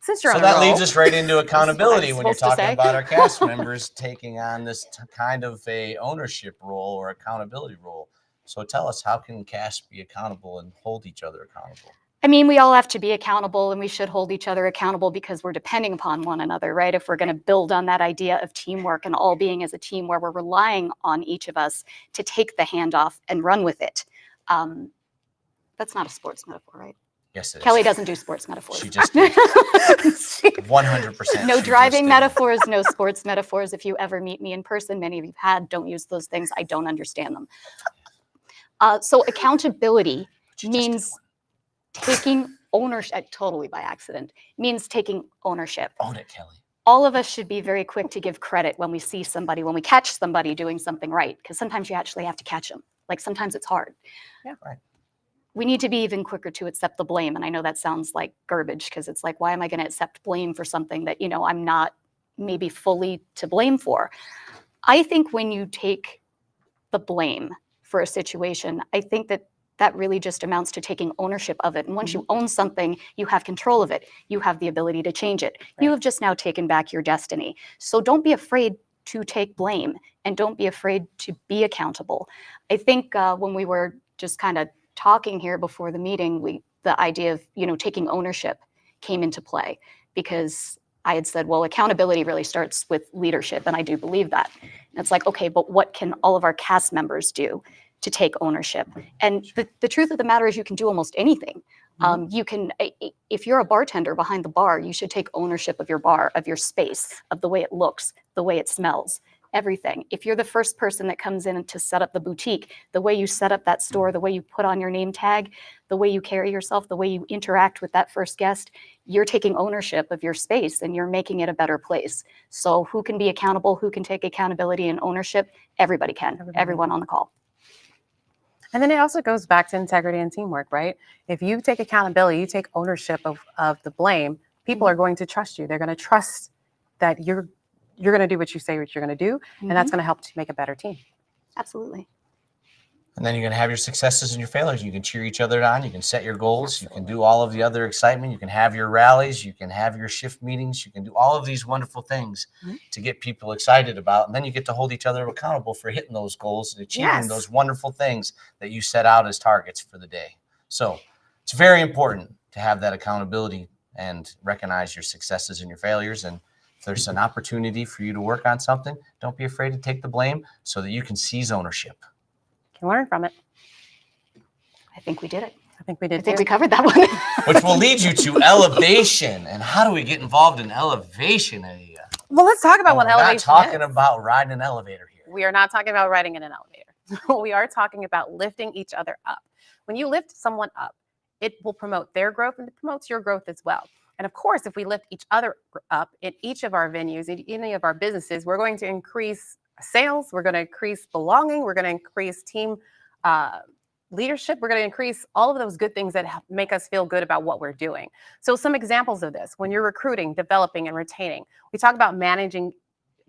[SPEAKER 3] Since you're
[SPEAKER 2] So
[SPEAKER 3] on a
[SPEAKER 2] that
[SPEAKER 3] roll,
[SPEAKER 2] leads us right into accountability when you're
[SPEAKER 4] supposed to
[SPEAKER 2] talking
[SPEAKER 4] say.
[SPEAKER 2] about our cast members taking on this kind of a ownership role or accountability role. So tell us, how can cast be accountable and hold each other accountable?
[SPEAKER 4] I mean, we all have to be accountable and we should hold each other accountable because we're depending upon one another, right? If we're going to build on that idea of teamwork and all being as a team where we're relying on each of us to take the handoff and run with it. That's not a sports metaphor, right?
[SPEAKER 2] Yes, it is.
[SPEAKER 4] Kelly doesn't do sports metaphors.
[SPEAKER 2] She just did. 100%.
[SPEAKER 4] No
[SPEAKER 2] she
[SPEAKER 4] driving
[SPEAKER 2] just did.
[SPEAKER 4] metaphors, no sports metaphors. If you ever meet me in person, many of you had, don't use those things. I don't understand them. So accountability
[SPEAKER 2] She just did
[SPEAKER 4] means
[SPEAKER 2] one.
[SPEAKER 4] taking ownership, totally by accident, means taking ownership.
[SPEAKER 2] Own it, Kelly.
[SPEAKER 4] All of us should be very quick to give credit when we see somebody, when we catch somebody doing something right, because sometimes you actually have to catch them. Like sometimes it's hard.
[SPEAKER 3] Yeah.
[SPEAKER 2] Right.
[SPEAKER 4] We need to be even quicker to accept the blame. And I know that sounds like garbage because it's like, why am I going to accept blame for something that, I'm not maybe fully to blame for? I think when you take the blame for a situation, I think that really just amounts to taking ownership of it. And once you own something, you have control of it. You have the ability to change it. You have just now taken back your destiny. So don't be afraid to take blame and don't be afraid to be accountable. I think when we were just kind of talking here before the meeting, the idea of, taking ownership came into play because I had said, well, accountability really starts with leadership. And I do believe that. And it's like, okay, but what can all of our cast members do to take ownership? And the truth of the matter is you can do almost anything. You can, if you're a bartender behind the bar, you should take ownership of your bar, of your space, of the way it looks, the way it smells, everything. If you're the first person that comes in to set up the boutique, the way you set up that store, the way you put on your name tag, the way you carry yourself, the way you interact with that first guest, you're taking ownership of your space and you're making it a better place. So who can be accountable? Who can take accountability and ownership? Everybody can. Everyone on the call.
[SPEAKER 3] and then it also goes back to integrity and teamwork, right? If you take accountability, you take ownership of the blame, people are going to trust you. They're going to trust that you're going to do what you say what you're going to do, and that's going to help to make a better team.
[SPEAKER 4] Absolutely.
[SPEAKER 2] And then you're going to have your successes and your failures. You can cheer each other on. You can set your goals. You can do all of the other excitement. You can have your rallies. You can have your shift meetings. You can do all of these wonderful things to get people excited about. And then you get to hold each other accountable for hitting those goals and achieving those wonderful things that you set out as targets for the day. So it's very important to have that accountability and recognize your successes and your failures. And if there's an opportunity for you to work on something, don't be afraid to take the blame so that you can seize ownership.
[SPEAKER 3] You can learn from it.
[SPEAKER 4] I think we did it.
[SPEAKER 3] I think we
[SPEAKER 4] I
[SPEAKER 3] did
[SPEAKER 4] think
[SPEAKER 3] too.
[SPEAKER 4] we covered that one.
[SPEAKER 2] Which will lead you to elevation. And how do we get involved in elevation, Adia?
[SPEAKER 3] Well, let's talk about what
[SPEAKER 2] We're not
[SPEAKER 3] elevation
[SPEAKER 2] talking
[SPEAKER 3] is.
[SPEAKER 2] about riding an elevator here.
[SPEAKER 3] We are not talking about riding in an elevator. We are talking about lifting each other up. When you lift someone up, it will promote their growth and it promotes your growth as well. And of course, if we lift each other up in each of our venues, in any of our businesses, we're going to increase sales, we're going to increase belonging, we're going to increase team leadership, we're going to increase all of those good things that make us feel good about what we're doing. So some examples of this, when you're recruiting, developing, and retaining, we talk about managing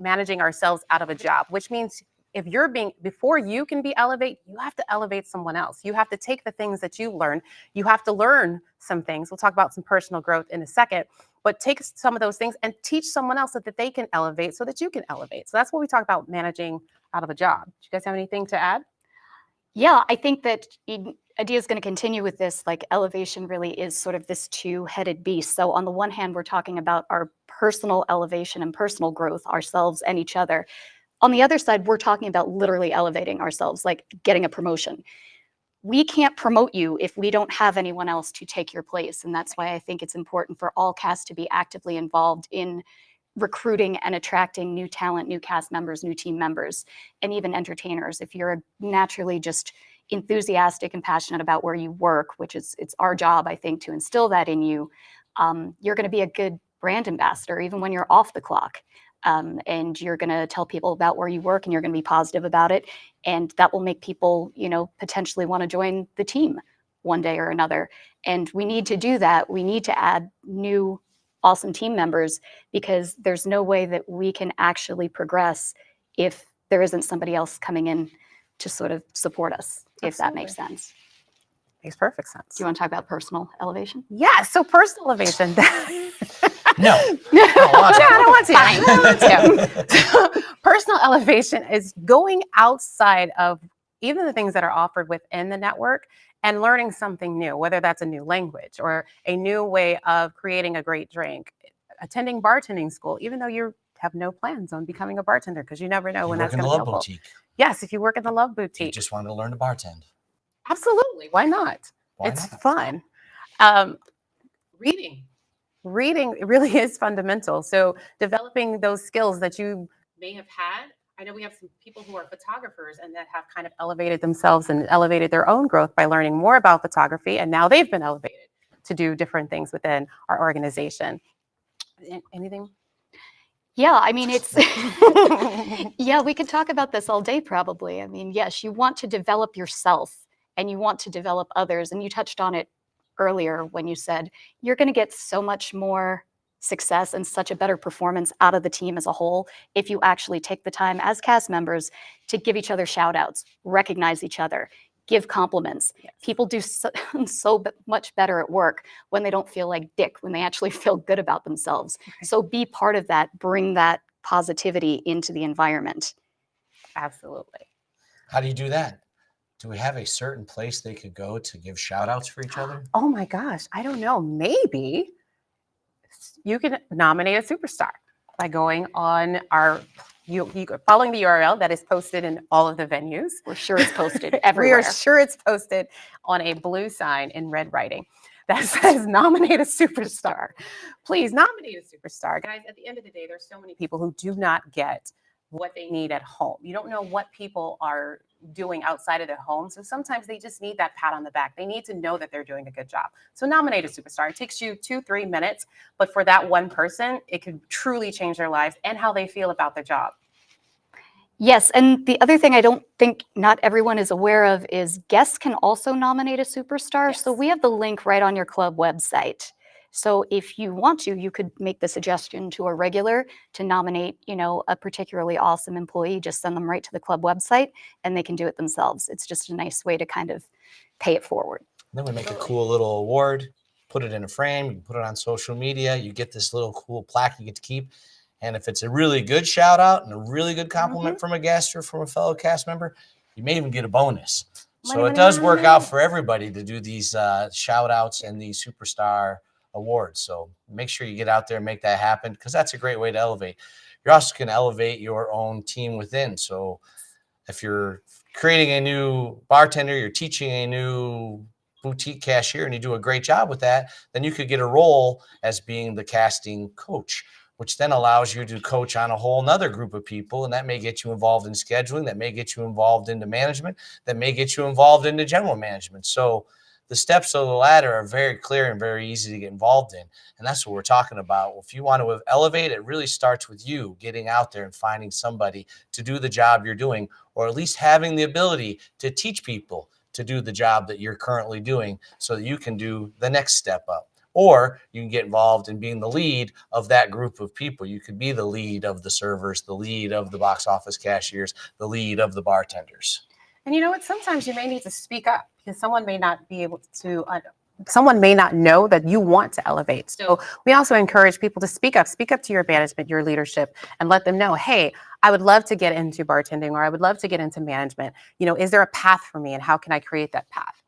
[SPEAKER 3] ourselves out of a job, which means if you're before you can be elevate, you have to elevate someone else. You have to take the things that you learned. You have to learn some things. We'll talk about some personal growth in a second, but take some of those things and teach someone else so that they can elevate so that you can elevate. So that's what we talk about managing out of a job. Do you guys have anything to add?
[SPEAKER 4] Yeah, I think that Adia is going to continue with this. Like elevation really is sort of this two-headed beast. So on the one hand, we're talking about our personal elevation and personal growth, ourselves and each other. On the other side, we're talking about literally elevating ourselves, like getting a promotion. We can't promote you if we don't have anyone else to take your place. And that's why I think it's important for all casts to be actively involved in recruiting and attracting new talent, new cast members, new team members, and even entertainers. If you're naturally just enthusiastic and passionate about where you work, which is it's our job, I think, to instill that in you, you're going to be a good brand ambassador even when you're off the clock. And you're going to tell people about where you work and you're going to be positive about it. And that will make people, potentially want to join the team one day or another. And we need to do that. We need to add new awesome team members because there's no way that we can actually progress if there isn't somebody else coming in to sort of support us, if that makes sense.
[SPEAKER 3] Makes perfect sense.
[SPEAKER 4] Do you want to talk about personal elevation?
[SPEAKER 3] Yeah, so personal elevation.
[SPEAKER 2] No.
[SPEAKER 3] I don't want to. Personal elevation is going outside of even the things that are offered within the network and learning something new, whether that's a new language or a new way of creating a great drink, attending bartending school, even though you have no plans on becoming a bartender because you never know when that's going to be helpful.
[SPEAKER 2] Boutique.
[SPEAKER 3] Yes, if you work in the Love Boutique.
[SPEAKER 2] You just wanted to learn to bartend.
[SPEAKER 3] Absolutely. Why not? It's fun. Reading really is fundamental. So developing those skills that you may have had. I know we have some people who are photographers and that have kind of elevated themselves and elevated their own growth by learning more about photography. And now they've been elevated to do different things within our organization. Anything?
[SPEAKER 4] Yeah, I mean, yeah, we could talk about this all day probably. I mean, yes, you want to develop yourself and you want to develop others. And you touched on it earlier when you said you're going to get so much more success and such a better performance out of the team as a whole if you actually take the time as cast members to give each other shout outs, recognize each other, give compliments. Yes. People do so much better at work when they don't feel like dick, when they actually feel good about themselves. Okay. So be part of that, bring that positivity into the environment.
[SPEAKER 3] Absolutely.
[SPEAKER 2] How do you do that? Do we have a certain place they could go to give shout outs for each other?
[SPEAKER 3] Oh my gosh, I don't know. Maybe you can nominate a superstar by going on our following the URL that is posted in all of the venues.
[SPEAKER 4] We're sure it's posted everywhere.
[SPEAKER 3] We are sure it's posted on a blue sign in red writing that says nominate a superstar. Please nominate a superstar. Guys, at the end of the day, there's so many people who do not get what they need at home. You don't know what people are doing outside of their home. So sometimes they just need that pat on the back. They need to know that they're doing a good job. So nominate a superstar. It takes you 2-3 minutes, but for that one person, it could truly change their lives and how they feel about their job.
[SPEAKER 4] Yes, and the other thing I don't think not everyone is aware of is guests can also nominate a superstar. Yes. So we have the link right on your club website. So if you want to, you could make the suggestion to a regular to nominate, a particularly awesome employee. Just send them right to the club website and they can do it themselves. It's just a nice way to kind of pay it forward.
[SPEAKER 2] Then we make a cool little award, put it in a frame, you can put it on social media. You get this little cool plaque you get to keep. And if it's a really good shout out and a really good compliment from a guest or from a fellow cast member, you may even get a bonus. So it does work out for everybody to do these shout outs and these superstar awards. So make sure you get out there and make that happen because that's a great way to elevate. You're also going to elevate your own team within. So if you're creating a new bartender, you're teaching a new boutique cashier and you do a great job with that, then you could get a role as being the casting coach, which then allows you to coach on a whole nother group of people. And that may get you involved in scheduling, that may get you involved into management, that may get you involved into general management. So the steps of the ladder are very clear and very easy to get involved in. And that's what we're talking about. If you want to elevate, it really starts with you getting out there and finding somebody to do the job you're doing, or at least having the ability to teach people to do the job that you're currently doing so that you can do the next step up. Or you can get involved in being the lead of that group of people. You could be the lead of the servers, the lead of the box office cashiers, the lead of the bartenders.
[SPEAKER 3] And you know what? Sometimes you may need to speak up because someone may not be able to, someone may not know that you want to elevate. So we also encourage people to speak up to your management, your leadership, and let them know, hey, I would love to get into bartending, or I would love to get into management. You know, is there a path for me, and how can I create that path?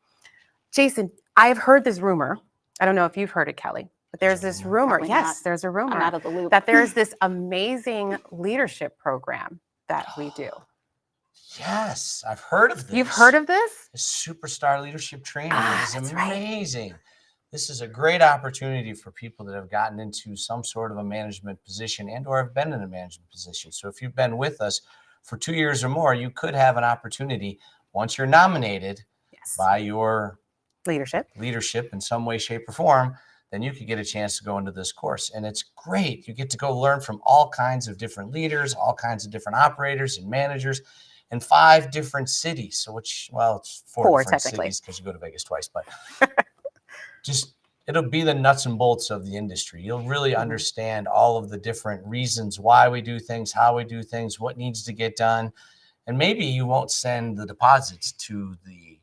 [SPEAKER 3] Jason, I've heard this rumor. I don't know if you've heard it, Kelly, but there's this rumor.
[SPEAKER 4] Probably
[SPEAKER 3] Yes,
[SPEAKER 4] not.
[SPEAKER 3] there's a rumor
[SPEAKER 4] I'm out of the loop.
[SPEAKER 3] that there's this amazing leadership program that we do.
[SPEAKER 2] Yes, I've heard of this.
[SPEAKER 3] You've heard of this?
[SPEAKER 2] The Superstar Leadership Training.
[SPEAKER 3] Ah,
[SPEAKER 2] It is
[SPEAKER 3] that's right.
[SPEAKER 2] amazing. This is a great opportunity for people that have gotten into some sort of a management position and or have been in a management position. So if you've been with us for 2 years or more, you could have an opportunity once you're nominated
[SPEAKER 3] Yes.
[SPEAKER 2] by your
[SPEAKER 3] Leadership.
[SPEAKER 2] leadership in some way, shape, or form, then you could get a chance to go into this course. And it's great. You get to go learn from all kinds of different leaders, all kinds of different operators and managers in 5 different cities. So which, well, it's 4 different
[SPEAKER 3] technically.
[SPEAKER 2] cities because you go to Vegas twice, but just it'll be the nuts and bolts of the industry. You'll really understand all of the different reasons why we do things, how we do things, what needs to get done. And maybe you won't send the deposits to the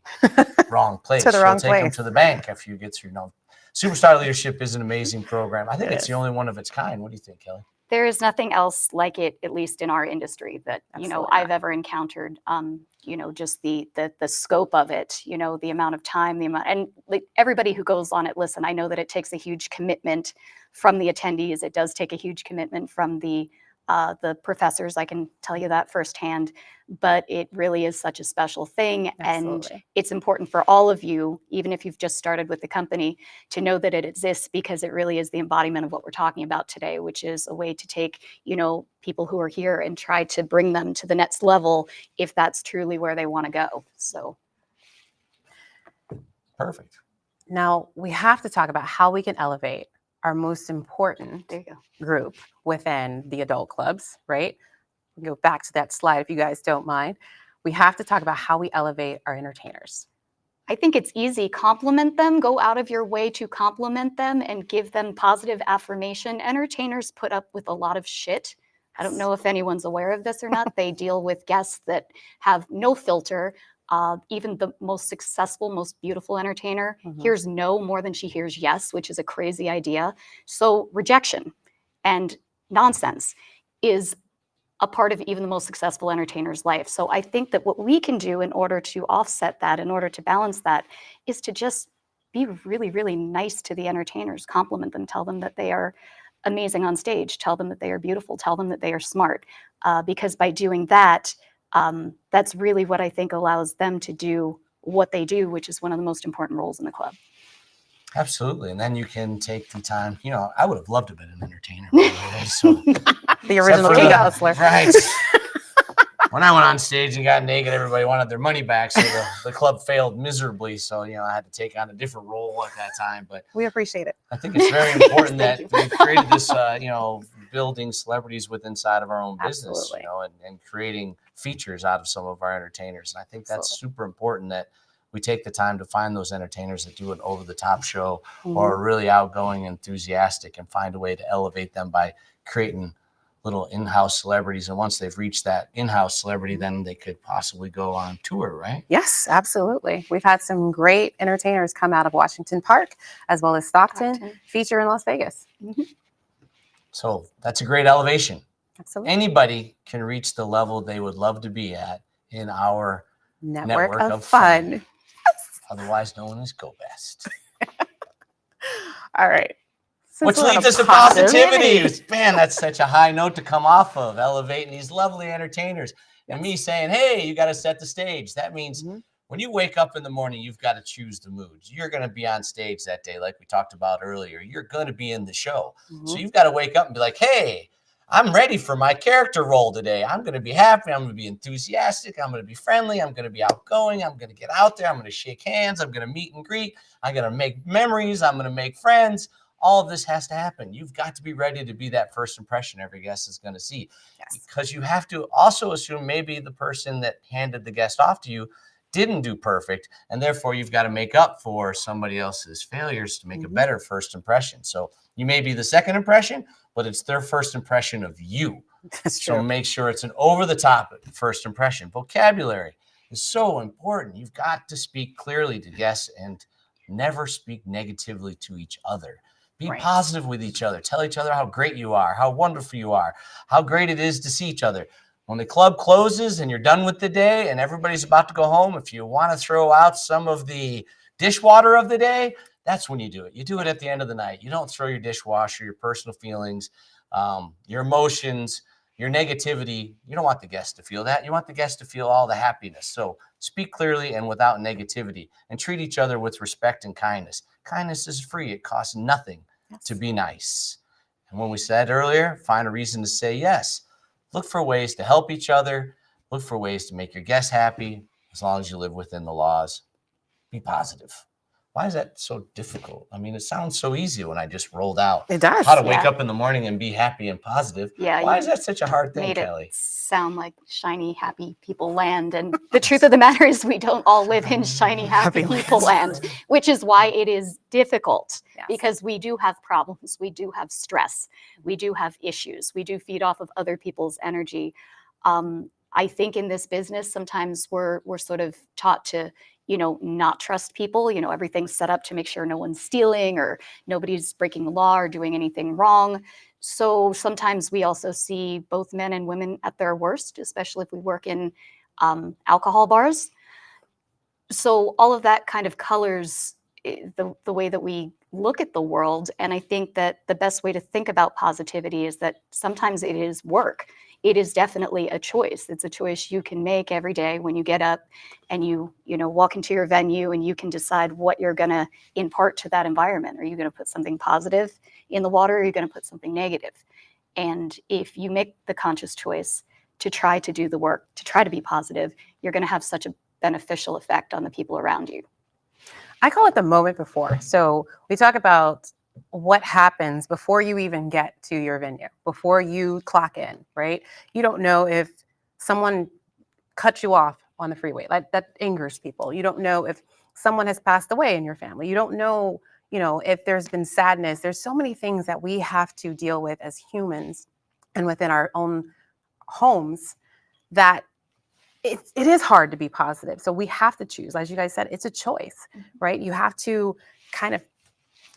[SPEAKER 2] wrong place.
[SPEAKER 3] To the
[SPEAKER 2] You'll
[SPEAKER 3] wrong
[SPEAKER 2] take them
[SPEAKER 3] place.
[SPEAKER 2] to the bank after you get through. No, Superstar Leadership is an amazing program. I think
[SPEAKER 3] It
[SPEAKER 2] it's
[SPEAKER 3] is.
[SPEAKER 2] the only one of its kind. What do you think, Kelly?
[SPEAKER 4] There is nothing else like it, at least in our industry, that
[SPEAKER 3] Absolutely
[SPEAKER 4] I've
[SPEAKER 3] not.
[SPEAKER 4] ever encountered. Just the scope of it, the amount of time, the amount, and like everybody who goes on it. Listen, I know that it takes a huge commitment from the attendees. It does take a huge commitment from the professors. I can tell you that firsthand. But it really is such a special thing, and
[SPEAKER 3] Absolutely.
[SPEAKER 4] it's important for all of you, even if you've just started with the company, to know that it exists, because it really is the embodiment of what we're talking about today, which is a way to take, people who are here and try to bring them to the next level if that's truly where they want to go. So
[SPEAKER 2] Perfect.
[SPEAKER 3] Now we have to talk about how we can elevate our most important
[SPEAKER 4] there you go.
[SPEAKER 3] group within the adult clubs, right? We can go back to that slide if you guys don't mind. We have to talk about how we elevate our entertainers.
[SPEAKER 4] I think it's easy. Compliment them. Go out of your way to compliment them and give them positive affirmation. Entertainers put up with a lot of shit. I don't know if anyone's aware of this or not. They deal with guests that have no filter. Even the most successful, most beautiful entertainer
[SPEAKER 3] Mhm.
[SPEAKER 4] hears no more than she hears yes, which is a crazy idea. So rejection and nonsense is a part of even the most successful entertainer's life. So I think that what we can do in order to offset that, in order to balance that, is to just be really, really nice to the entertainers, compliment them, tell them that they are amazing on stage, tell them that they are beautiful, tell them that they are smart. Because by doing that, that's really what I think allows them to do what they do, which is one of the most important roles in the club.
[SPEAKER 2] Absolutely. And then you can take the time. I would have loved to have been an entertainer. By the way, so
[SPEAKER 3] The original
[SPEAKER 2] for
[SPEAKER 3] King
[SPEAKER 2] the-
[SPEAKER 3] Hustler.
[SPEAKER 2] Right. When I went on stage and got naked, everybody wanted their money back. So the club failed miserably. So, I had to take on a different role at that time. But
[SPEAKER 3] We appreciate it.
[SPEAKER 2] I think it's very important that
[SPEAKER 4] Thank
[SPEAKER 2] we've created this, building celebrities with inside of our own business,
[SPEAKER 3] Absolutely.
[SPEAKER 2] and creating features out of some of our entertainers. And I think that's
[SPEAKER 3] Absolutely.
[SPEAKER 2] super important that we take the time to find those entertainers that do an over-the-top show
[SPEAKER 3] Mhm.
[SPEAKER 2] or are really outgoing, enthusiastic, and find a way to elevate them by creating little in-house celebrities. And once they've reached that in-house celebrity, then they could possibly go on tour, right?
[SPEAKER 3] Yes, absolutely. We've had some great entertainers come out of Washington Park as well as Stockton,
[SPEAKER 4] Stockton.
[SPEAKER 3] feature in Las Vegas.
[SPEAKER 2] So that's a great elevation.
[SPEAKER 3] Absolutely.
[SPEAKER 2] Anybody can reach the level they would love to be at in our
[SPEAKER 3] Network,
[SPEAKER 2] network
[SPEAKER 3] of
[SPEAKER 2] of
[SPEAKER 3] fun.
[SPEAKER 2] fun. Otherwise known as Go Best.
[SPEAKER 3] All right. Since
[SPEAKER 2] Which
[SPEAKER 3] we're on
[SPEAKER 2] leads
[SPEAKER 3] a
[SPEAKER 2] us to positivity. Man, that's such a high note to come off of, elevating these lovely entertainers. And me saying, hey, you got to set the stage. That means
[SPEAKER 3] Mhm.
[SPEAKER 2] When you wake up in the morning, you've got to choose the moods. You're going to be on stage that day, like we talked about earlier. You're going to be in the show. So you've got to wake up and be like, hey, I'm ready for my character role today. I'm going to be happy. I'm going to be enthusiastic. I'm going to be friendly. I'm going to be outgoing. I'm going to get out there. I'm going to shake hands. I'm going to meet and greet. I'm going to make memories. I'm going to make friends. All of this has to happen. You've got to be ready to be that first impression every guest is going to see.
[SPEAKER 3] Yes.
[SPEAKER 2] Because you have to also assume maybe the person that handed the guest off to you didn't do perfect, and therefore you've got to make up for somebody else's failures to make a better first impression. So you may be the second impression, but it's their first impression of you.
[SPEAKER 3] That's true.
[SPEAKER 2] So make sure it's an over-the-top first impression. Vocabulary is so important. You've got to speak clearly to guests and never speak negatively to each other. Be
[SPEAKER 3] Right.
[SPEAKER 2] positive with each other. Tell each other how great you are, how wonderful you are, how great it is to see each other. When the club closes and you're done with the day and everybody's about to go home, if you want to throw out some of the dishwater of the day, that's when you do it. You do it at the end of the night. You don't throw your dishwasher, your personal feelings, your emotions, your negativity. You don't want the guest to feel that. You want the guest to feel all the happiness. So speak clearly and without negativity, and treat each other with respect and kindness. Kindness is free. It costs nothing to be nice. And when we said earlier, find a reason to say yes. Look for ways to help each other. Look for ways to make your guests happy, as long as you live within the laws. Be positive. Why is that so difficult? I mean, it sounds so easy when I just rolled out
[SPEAKER 3] It does.
[SPEAKER 2] how to wake
[SPEAKER 4] Yeah.
[SPEAKER 2] up in the morning and be happy and positive.
[SPEAKER 4] Yeah,
[SPEAKER 2] Why
[SPEAKER 4] you
[SPEAKER 2] is that such a hard thing,
[SPEAKER 4] made
[SPEAKER 2] Kelly?
[SPEAKER 4] it sound like shiny, happy people land. And the truth of the matter is we don't all live in shiny, happy
[SPEAKER 3] Happy
[SPEAKER 4] people land, which is why it is difficult,
[SPEAKER 3] Yes.
[SPEAKER 4] because we do have problems. We do have stress. We do have issues. We do feed off of other people's energy. I think in this business, sometimes we're sort of taught to, not trust people. Everything's set up to make sure no one's stealing or nobody's breaking the law or doing anything wrong. So sometimes we also see both men and women at their worst, especially if we work in alcohol bars. So all of that kind of colors the way that we look at the world. And I think that the best way to think about positivity is that sometimes it is work. It is definitely a choice. It's a choice you can make every day when you get up and you walk into your venue, and you can decide what you're going to impart to that environment. Are you going to put something positive in the water, or are you going to put something negative? And if you make the conscious choice to try to do the work, to try to be positive, you're going to have such a beneficial effect on the people around you.
[SPEAKER 3] I call it the moment before. So we talk about what happens before you even get to your venue, before you clock in, right? You don't know if someone cut you off on the freeway. Like, that angers people. You don't know if someone has passed away in your family. You don't know, if there's been sadness. There's so many things that we have to deal with as humans and within our own homes that it is hard to be positive. So we have to choose. As you guys said, it's a choice, right? You have to kind of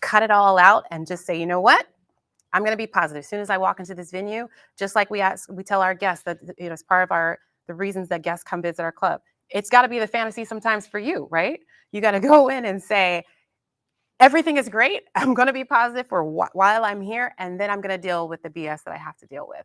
[SPEAKER 3] cut it all out and just say, you know what? I'm going to be positive. As soon as I walk into this venue, just like we tell our guests that, as part of the reasons that guests come visit our club, it's got to be the fantasy sometimes for you, right? You got to go in and say, everything is great. I'm going to be positive for while I'm here. And then I'm going to deal with the BS that I have to deal with.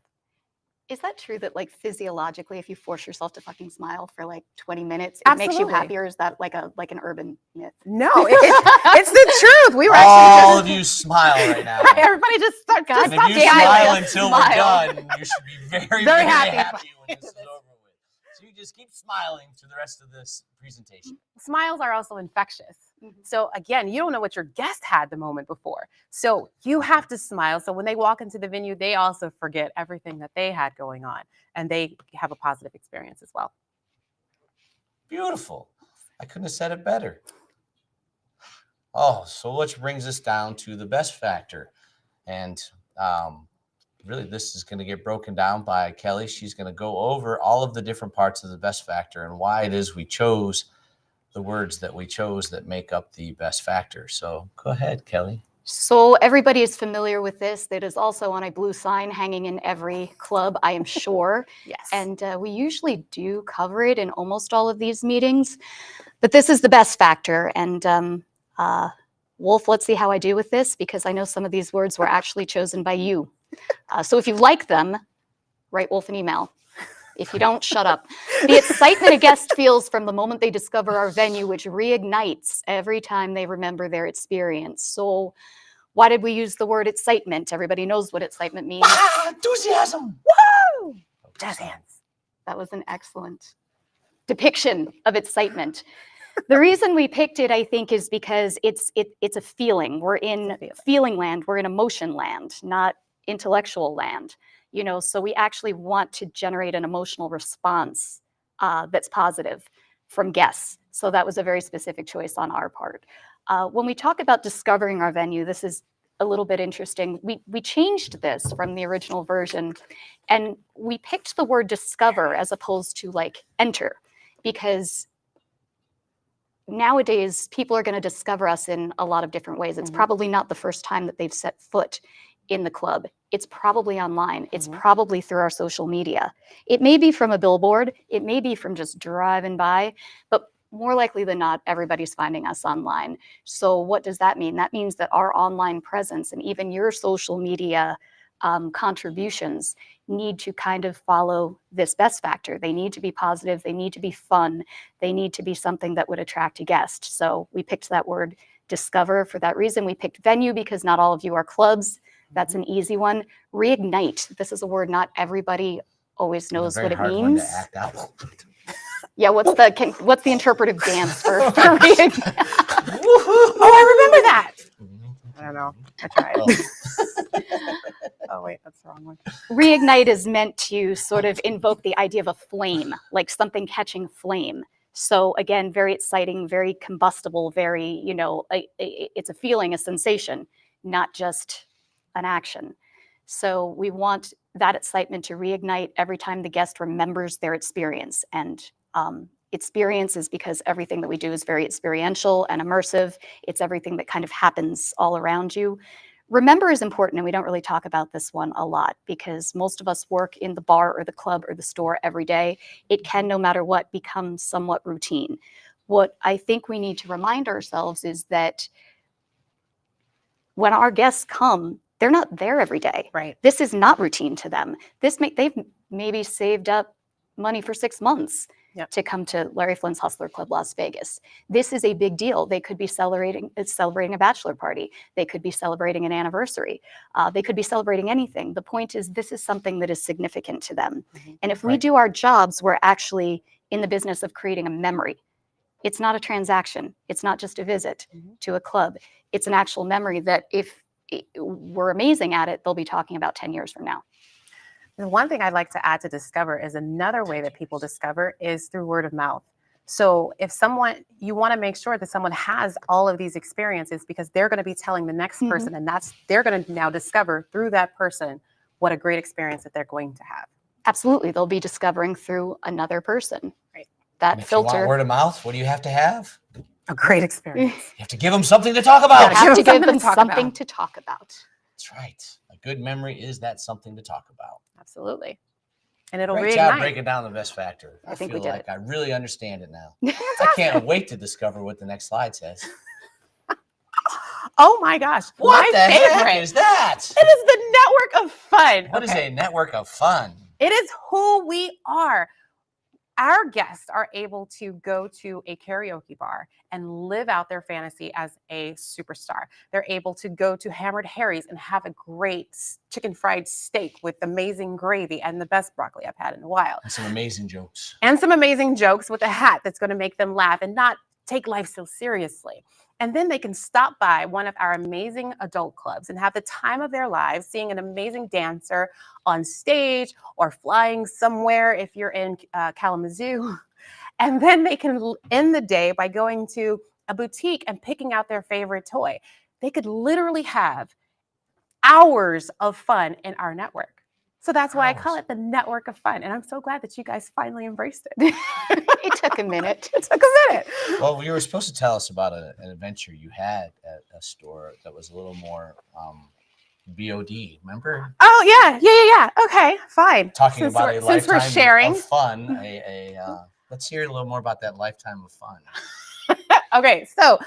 [SPEAKER 4] Is that true that, like, physiologically, if you force yourself to fucking smile for like 20 minutes, it makes you
[SPEAKER 3] Absolutely.
[SPEAKER 4] happier? Is that like an urban myth?
[SPEAKER 3] No, it's the truth. We were
[SPEAKER 2] All
[SPEAKER 3] actually
[SPEAKER 2] of you smile right now.
[SPEAKER 3] everybody just start.
[SPEAKER 4] God
[SPEAKER 2] And if
[SPEAKER 3] stop
[SPEAKER 2] you
[SPEAKER 3] dancing.
[SPEAKER 2] smile
[SPEAKER 4] just
[SPEAKER 2] until
[SPEAKER 4] smile.
[SPEAKER 2] we're done, you should be very,
[SPEAKER 3] Very
[SPEAKER 2] very
[SPEAKER 3] happy.
[SPEAKER 2] happy when this is over with. So you just keep smiling through the rest of this presentation.
[SPEAKER 3] Smiles are also infectious.
[SPEAKER 4] Mhm.
[SPEAKER 3] So again, you don't know what your guest had the moment before. So you have to smile. So when they walk into the venue, they also forget everything that they had going on, and they have a positive experience as well.
[SPEAKER 2] Beautiful. I couldn't have said it better. Oh, so which brings us down to the best factor. And really, this is going to get broken down by Kelly. She's going to go over all of the different parts of the best factor and why it is we chose the words that we chose that make up the best factor. So go ahead, Kelly.
[SPEAKER 4] So everybody is familiar with this. That is also on a blue sign hanging in every club, I am sure.
[SPEAKER 3] Yes.
[SPEAKER 4] And we usually do cover it in almost all of these meetings. But this is the best factor. And Wolf, let's see how I do with this, because I know some of these words were actually chosen by you. So if you like them, write Wolf an email. If you don't, shut up. The excitement a guest feels from the moment they discover our venue, which reignites every time they remember their experience. So why did we use the word excitement? Everybody knows what excitement means.
[SPEAKER 2] Enthusiasm.
[SPEAKER 3] Woo! Jazz hands.
[SPEAKER 4] That was an excellent depiction of excitement. The reason we picked it, I think, is because it's a feeling. We're in feeling land. We're in emotion land, not intellectual land. You know, so we actually want to generate an emotional response that's positive from guests. So that was a very specific choice on our part. When we talk about discovering our venue, this is a little bit interesting. We changed this from the original version, and we picked the word discover as opposed to like enter, because nowadays people are going to discover us in a lot of different ways. It's probably not the first time that they've set foot in the club. It's probably online. It's probably through our social media. It may be from a billboard. It may be from just driving by, but more likely than not, everybody's finding us online. So what does that mean? That means that our online presence and even your social media contributions need to kind of follow this best factor. They need to be positive. They need to be fun. They need to be something that would attract a guest. So we picked that word discover for that reason. We picked venue because not all of you are clubs. That's an easy one. Reignite. This is a word not everybody always knows what it means. Yeah, what's the interpretive dance for reignite?
[SPEAKER 3] Oh, I remember that. I don't know. I tried. Oh, wait, that's the wrong one.
[SPEAKER 4] Reignite is meant to sort of invoke the idea of a flame, like something catching flame. So again, very exciting, very combustible, very, you know, it's a feeling, a sensation, not just an action. So we want that excitement to reignite every time the guest remembers their experience. And experience is because everything that we do is very experiential and immersive. It's everything that kind of happens all around you. Remember is important, and we don't really talk about this one a lot because most of us work in the bar or the club or the store every day. It can, no matter what, become somewhat routine. What I think we need to remind ourselves is that when our guests come, they're not there every day.
[SPEAKER 3] Right.
[SPEAKER 4] This is not routine to them. They've maybe saved up money for 6 months to come to Larry Flynn's Hustler Club Las Vegas. This is a big deal. They could be celebrating a bachelor party. They could be celebrating an anniversary. They could be celebrating anything. The point is, this is something that is significant to them. And if we do our jobs, we're actually in the business of creating a memory. It's not a transaction. It's not just a visit to a club. It's an actual memory that if we're amazing at it, they'll be talking about 10 years from now.
[SPEAKER 3] The one thing I'd like to add to discover is another way that people discover is through word of mouth. So if you want to make sure that someone has all of these experiences because they're going to be telling the next person, and they're going to now discover through that person what a great experience that they're going to have.
[SPEAKER 4] Absolutely. They'll be discovering through another person.
[SPEAKER 3] Right.
[SPEAKER 4] That
[SPEAKER 2] If
[SPEAKER 4] filter.
[SPEAKER 2] you want word of mouth, what do you have to have?
[SPEAKER 3] A great experience.
[SPEAKER 2] You have to give them something to talk about.
[SPEAKER 4] You have to give them
[SPEAKER 3] to talk
[SPEAKER 4] something
[SPEAKER 3] about.
[SPEAKER 4] to talk about.
[SPEAKER 2] That's right. A good memory is that something to talk about.
[SPEAKER 3] Absolutely. And it'll
[SPEAKER 2] Great job
[SPEAKER 3] reignite.
[SPEAKER 2] breaking down the best factor.
[SPEAKER 4] I think
[SPEAKER 2] feel
[SPEAKER 4] we did
[SPEAKER 2] like
[SPEAKER 4] it.
[SPEAKER 2] I really understand it now. I can't wait to discover what the next slide says.
[SPEAKER 3] Oh my gosh.
[SPEAKER 2] What
[SPEAKER 3] my
[SPEAKER 2] the
[SPEAKER 3] favorite.
[SPEAKER 2] heck is that?
[SPEAKER 3] It is the network of fun.
[SPEAKER 2] What is a network of fun?
[SPEAKER 3] It is who we are. Our guests are able to go to a karaoke bar and live out their fantasy as a superstar. They're able to go to Hammered Harry's and have a great chicken fried steak with amazing gravy and the best broccoli I've had in a while.
[SPEAKER 2] And some amazing jokes.
[SPEAKER 3] And some amazing jokes with a hat that's going to make them laugh and not take life so seriously. And then they can stop by one of our amazing adult clubs and have the time of their lives seeing an amazing dancer on stage or flying somewhere if you're in Kalamazoo. And then they can end the day by going to a boutique and picking out their favorite toy. They could literally have hours of fun in our network. So that's why I call it the network of fun. And I'm so glad that you guys finally embraced it.
[SPEAKER 4] It took a minute.
[SPEAKER 3] It took a minute.
[SPEAKER 2] Well, you were supposed to tell us about an adventure you had at a store that was a little more BOD. Remember?
[SPEAKER 3] Oh, yeah. Okay, fine.
[SPEAKER 2] Talking about a
[SPEAKER 3] since we're
[SPEAKER 2] lifetime
[SPEAKER 3] sharing.
[SPEAKER 2] of fun. Let's hear a little more about that lifetime of fun.
[SPEAKER 3] Okay, so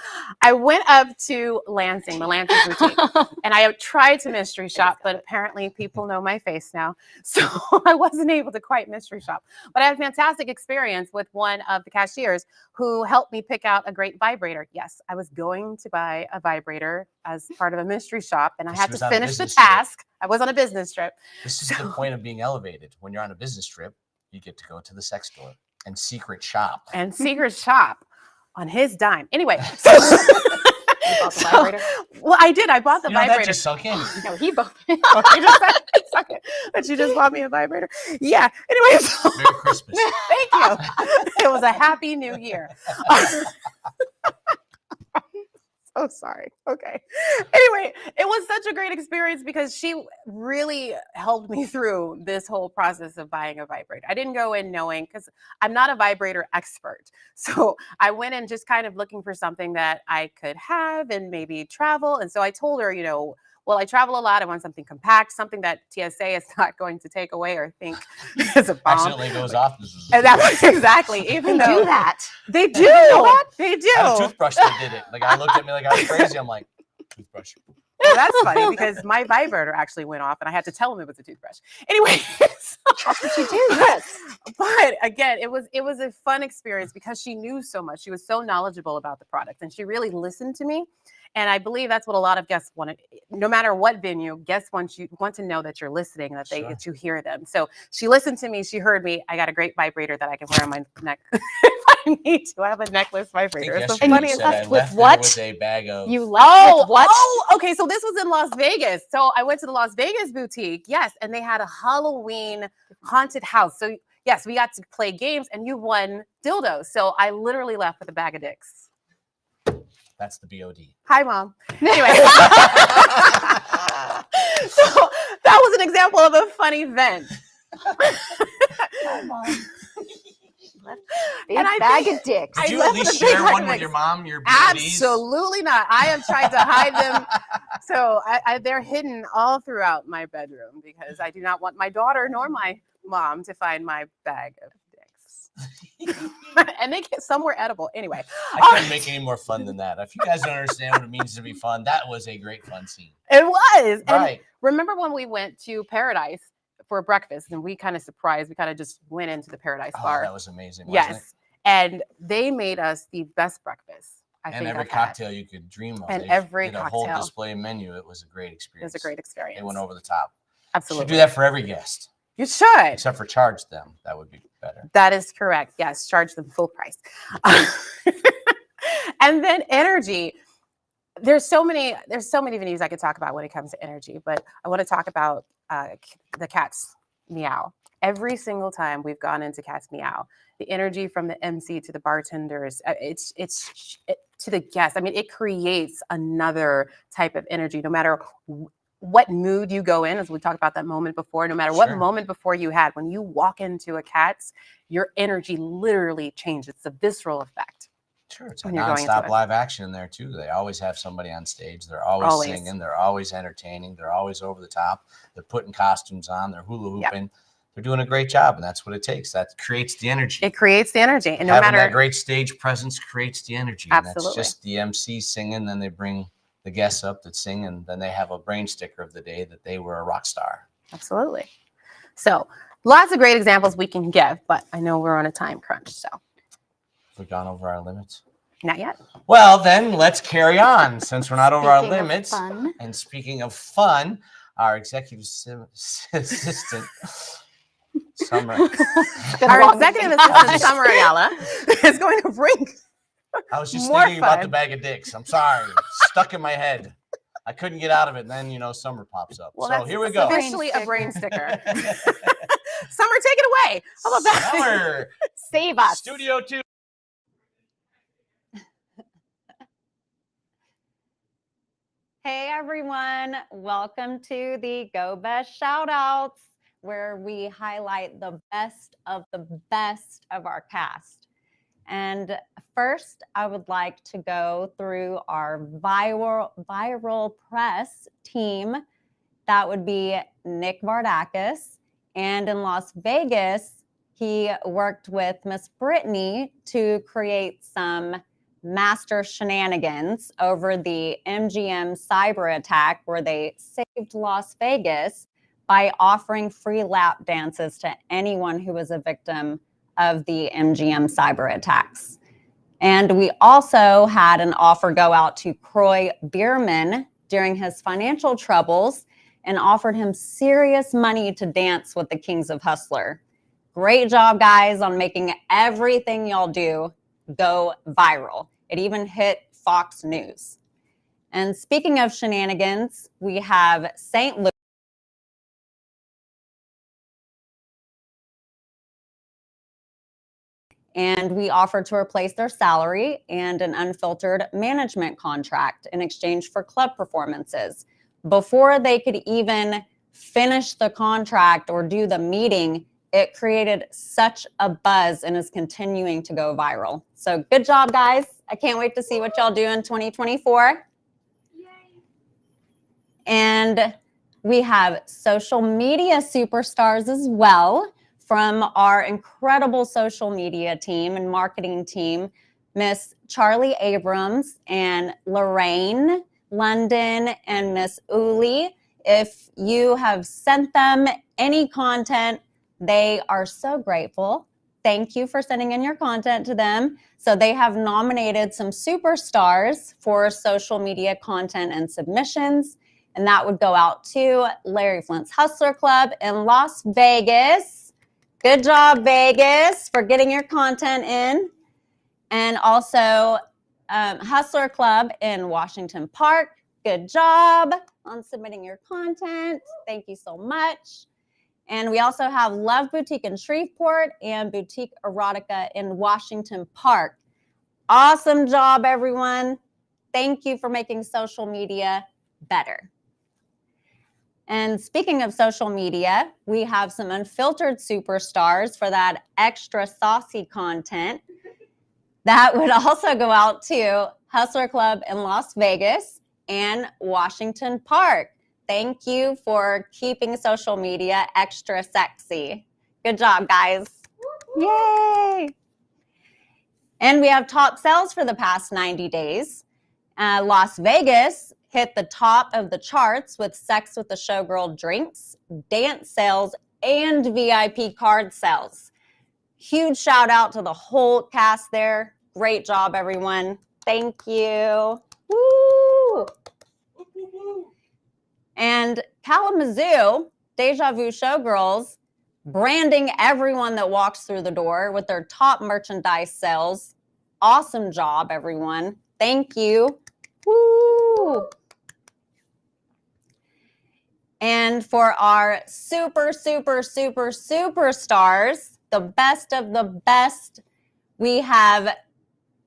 [SPEAKER 3] I went up to Lansing, the Lansing Boutique, and I tried to mystery shop, but apparently people know my face now. So I wasn't able to quite mystery shop. But I had a fantastic experience with one of the cashiers who helped me pick out a great vibrator. Yes, I was going to buy a vibrator as part of a mystery shop, and I
[SPEAKER 2] She
[SPEAKER 3] had
[SPEAKER 2] was
[SPEAKER 3] to
[SPEAKER 2] on a
[SPEAKER 3] finish the
[SPEAKER 2] business trip.
[SPEAKER 3] task. I was on a business trip.
[SPEAKER 2] This is the point of being elevated. When you're on a business trip, you get to go to the sex store and secret shop.
[SPEAKER 3] And secret shop on his dime. Anyway, so,
[SPEAKER 4] You bought the vibrator?
[SPEAKER 3] well, I did. I bought the
[SPEAKER 2] You know, that
[SPEAKER 3] vibrator.
[SPEAKER 2] just sunk in.
[SPEAKER 4] No, he both.
[SPEAKER 3] Oh, you just said, suck it, that you just bought me a vibrator. Yeah. Anyway, so,
[SPEAKER 2] Merry Christmas.
[SPEAKER 3] thank you. It was a happy new year. So sorry. Okay. Anyway, it was such a great experience because she really helped me through this whole process of buying a vibrator. I didn't go in knowing, because I'm not a vibrator expert. So I went in just kind of looking for something that I could have and maybe travel. And so I told her, well, I travel a lot. I want something compact, something that TSA is not going to take away or think is a bomb.
[SPEAKER 2] Accidentally goes off.
[SPEAKER 3] And that was exactly,
[SPEAKER 4] They
[SPEAKER 3] even
[SPEAKER 4] do
[SPEAKER 3] though
[SPEAKER 4] that.
[SPEAKER 3] they do. They do.
[SPEAKER 2] I had a toothbrush that did it. Like, I looked at me like I was crazy. I'm like, toothbrush.
[SPEAKER 3] Well, that's funny because my vibrator actually went off and I had to tell him it was a toothbrush. Anyway,
[SPEAKER 4] That's what you do. Yes.
[SPEAKER 3] but again, it was a fun experience because she knew so much. She was so knowledgeable about the product and she really listened to me. And I believe that's what a lot of guests want. No matter what venue, guests want to know that you're listening, that you hear them. So she listened to me. She heard me. I got a great vibrator that I can wear on my neck if I need to. I have a necklace vibrator. It's the
[SPEAKER 2] And
[SPEAKER 3] funniest.
[SPEAKER 2] said I
[SPEAKER 4] with
[SPEAKER 2] left
[SPEAKER 4] what?
[SPEAKER 2] with a bag of.
[SPEAKER 4] You left with what?
[SPEAKER 3] Oh, okay. So this was in Las Vegas. So I went to the Las Vegas boutique. Yes. And they had a Halloween haunted house. So yes, we got to play games and you won dildos. So I literally left with a bag of dicks.
[SPEAKER 2] That's the BOD.
[SPEAKER 3] Hi, Mom. Anyway. So that was an example of a fun event.
[SPEAKER 4] Hi, Mom. Big
[SPEAKER 3] And I
[SPEAKER 4] bag
[SPEAKER 3] think-
[SPEAKER 4] of dicks.
[SPEAKER 3] I
[SPEAKER 2] Did you
[SPEAKER 3] left
[SPEAKER 2] at least
[SPEAKER 3] with a big
[SPEAKER 2] share
[SPEAKER 3] bag
[SPEAKER 2] one
[SPEAKER 3] of
[SPEAKER 2] with
[SPEAKER 3] dicks.
[SPEAKER 2] your mom, your BODs?
[SPEAKER 3] Absolutely not. I have tried to hide them. So they're hidden all throughout my bedroom because I do not want my daughter nor my mom to find my bag of dicks. And some were edible. Anyway.
[SPEAKER 2] I couldn't make any more fun than that. If you guys don't understand what it means to be fun, that was a great fun scene.
[SPEAKER 3] It was. And
[SPEAKER 2] Right.
[SPEAKER 3] remember when we went to Paradise for breakfast and we kind of surprised, we kind of just went into the Paradise
[SPEAKER 2] Oh,
[SPEAKER 3] bar.
[SPEAKER 2] that was amazing. Wasn't
[SPEAKER 3] Yes. And they made us the best breakfast I
[SPEAKER 2] And
[SPEAKER 3] think
[SPEAKER 2] every
[SPEAKER 3] I've had.
[SPEAKER 2] cocktail you could dream of.
[SPEAKER 3] And
[SPEAKER 2] They
[SPEAKER 3] every
[SPEAKER 2] did a whole
[SPEAKER 3] cocktail.
[SPEAKER 2] display menu. It was a great
[SPEAKER 3] It
[SPEAKER 2] experience.
[SPEAKER 3] was a great experience.
[SPEAKER 2] They went over the top.
[SPEAKER 3] Absolutely.
[SPEAKER 2] Should do that for every guest,
[SPEAKER 3] You should.
[SPEAKER 2] except for charge them. That would be better.
[SPEAKER 3] That is correct. Yes, charge them full price. And then energy. There's so many venues I could talk about when it comes to energy, but I want to talk about the Cat's Meow. Every single time we've gone into Cat's Meow, the energy from the MC to the bartenders, it's to the guests. I mean, it creates another type of energy, no matter what mood you go in, as we talked about that moment before, no matter what
[SPEAKER 2] Sure.
[SPEAKER 3] moment before you had, when you walk into a Cat's, your energy literally changes. It's a visceral effect.
[SPEAKER 2] Sure, it's a
[SPEAKER 3] when you're going into
[SPEAKER 2] nonstop
[SPEAKER 3] it.
[SPEAKER 2] live action in there too. They always have somebody on stage. They're always,
[SPEAKER 3] Always.
[SPEAKER 2] singing. They're always entertaining. They're always over the top. They're putting costumes on. They're hula
[SPEAKER 3] Yep.
[SPEAKER 2] hooping. They're doing a great job, and that's what it takes. That creates the energy.
[SPEAKER 3] It creates the energy. And no
[SPEAKER 2] Having that
[SPEAKER 3] matter,
[SPEAKER 2] great stage presence creates the energy. And
[SPEAKER 3] Absolutely.
[SPEAKER 2] that's just the MC singing. Then they bring the guests up that sing, and then they have a brain sticker of the day that they were a rock star.
[SPEAKER 3] absolutely. So lots of great examples we can give, but I know we're on a time crunch, so
[SPEAKER 2] We've gone over our limits.
[SPEAKER 3] not yet.
[SPEAKER 2] Well, then let's carry on since we're not over our
[SPEAKER 4] Speaking of
[SPEAKER 2] limits.
[SPEAKER 4] fun.
[SPEAKER 2] And speaking of fun, our executive assistant, Summer.
[SPEAKER 3] Our executive assistant, Summer Ayala, is going to bring
[SPEAKER 2] I was just
[SPEAKER 3] More
[SPEAKER 2] thinking about the
[SPEAKER 3] fun.
[SPEAKER 2] bag of dicks. I'm sorry. Stuck in my head. I couldn't get out of it. And then, Summer pops up.
[SPEAKER 3] Well,
[SPEAKER 2] so
[SPEAKER 3] that's
[SPEAKER 2] here we go.
[SPEAKER 3] officially a brain sticker. Summer, take it away. How about that?
[SPEAKER 2] Summer,
[SPEAKER 4] Save us.
[SPEAKER 2] Studio 2.
[SPEAKER 5] Hey everyone, welcome to the Go Best Shoutouts, where we highlight the best of our cast. And first, I would like to go through our viral press team. That would be Nick Vardakis. And in Las Vegas, he worked with Miss Brittany to create some master shenanigans over the MGM cyber attack where they saved Las Vegas by offering free lap dances to anyone who was a victim of the MGM cyber attacks. And we also had an offer go out to Croy Bierman during his financial troubles and offered him serious money to dance with the Kings of Hustler. Great job, guys, on making everything y'all do go viral. It even hit Fox News. And speaking of shenanigans, we have St. Louis. And we offered to replace their salary and an unfiltered management contract in exchange for club performances. Before they could even finish the contract or do the meeting, it created such a buzz and is continuing to go viral. So good job, guys. I can't wait to see what y'all do in 2024. Yay. And we have social media superstars as well from our incredible social media team and marketing team, Miss Charlie Abrams and Lorraine London and Miss Uli. If you have sent them any content, they are so grateful. Thank you for sending in your content to them. So they have nominated some superstars for social media content and submissions. And that would go out to Larry Flint's Hustler Club in Las Vegas. Good job, Vegas, for getting your content in. And also Hustler Club in Washington Park. Good job on submitting your content. Thank you so much. And we also have Love Boutique in Shreveport and Boutique Erotica in Washington Park. Awesome job, everyone. Thank you for making social media better. And speaking of social media, we have some unfiltered superstars for that extra saucy content. That would also go out to Hustler Club in Las Vegas and Washington Park. Thank you for keeping social media extra sexy. Good job, guys. Yay! And we have top sales for the past 90 days. Las Vegas hit the top of the charts with Sex with the Showgirl drinks, dance sales, and VIP card sales. Huge shout out to the whole cast there. Great job, everyone. Thank you. Woo! And Kalamazoo, Deja Vu Showgirls, branding everyone that walks through the door with their top merchandise sales. Awesome job, everyone. Thank you. Woo! And for our super, super, super, superstars, the best of the best, we have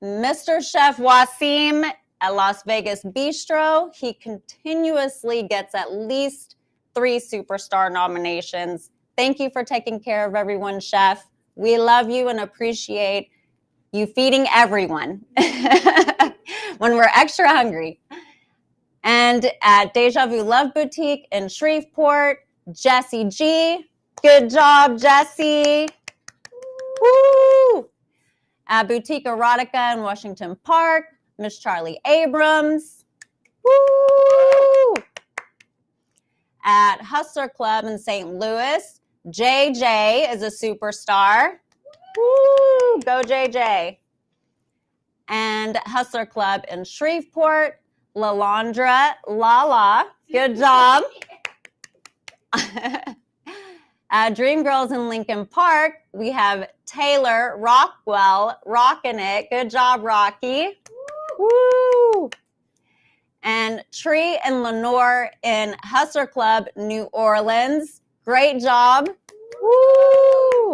[SPEAKER 5] Mr. Chef Wasim at Las Vegas Bistro. He continuously gets at least 3 superstar nominations. Thank you for taking care of everyone, Chef. We love you and appreciate you feeding everyone when we're extra hungry. And at Deja Vu Love Boutique in Shreveport, Jessie G. Good job, Jessie. Woo! At Boutique Erotica in Washington Park, Miss Charlie Abrams. Woo! At Hustler Club in St. Louis, JJ is a superstar. Woo! Go JJ. And Hustler Club in Shreveport, Lalandra Lala. Good job. At Dream Girls in Lincoln Park, we have Taylor Rockwell rocking it. Good job, Rocky. Woo! And Tree and Lenore in Hustler Club, New Orleans. Great job. Woo!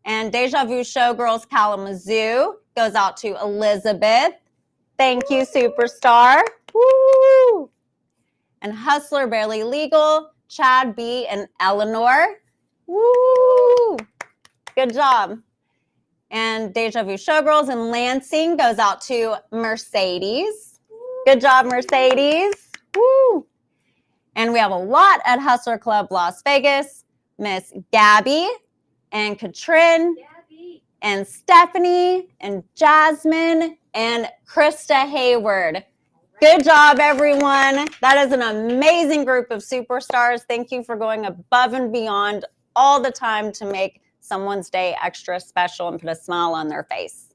[SPEAKER 5] And Deja Vu Showgirls Kalamazoo goes out to Elizabeth. Thank you, superstar. Woo! And Hustler Barely Legal, Chad B. and Eleanor. Woo! Good job. And Deja Vu Showgirls in Lansing goes out to Mercedes. Good job, Mercedes. Woo! And we have a lot at Hustler Club Las Vegas. Miss Gabby and Katrin and Stephanie and Jasmine. and Krista Hayward. Good job, everyone. That is an amazing group of superstars. Thank you for going above and beyond all the time to make someone's day extra special and put a smile on their face.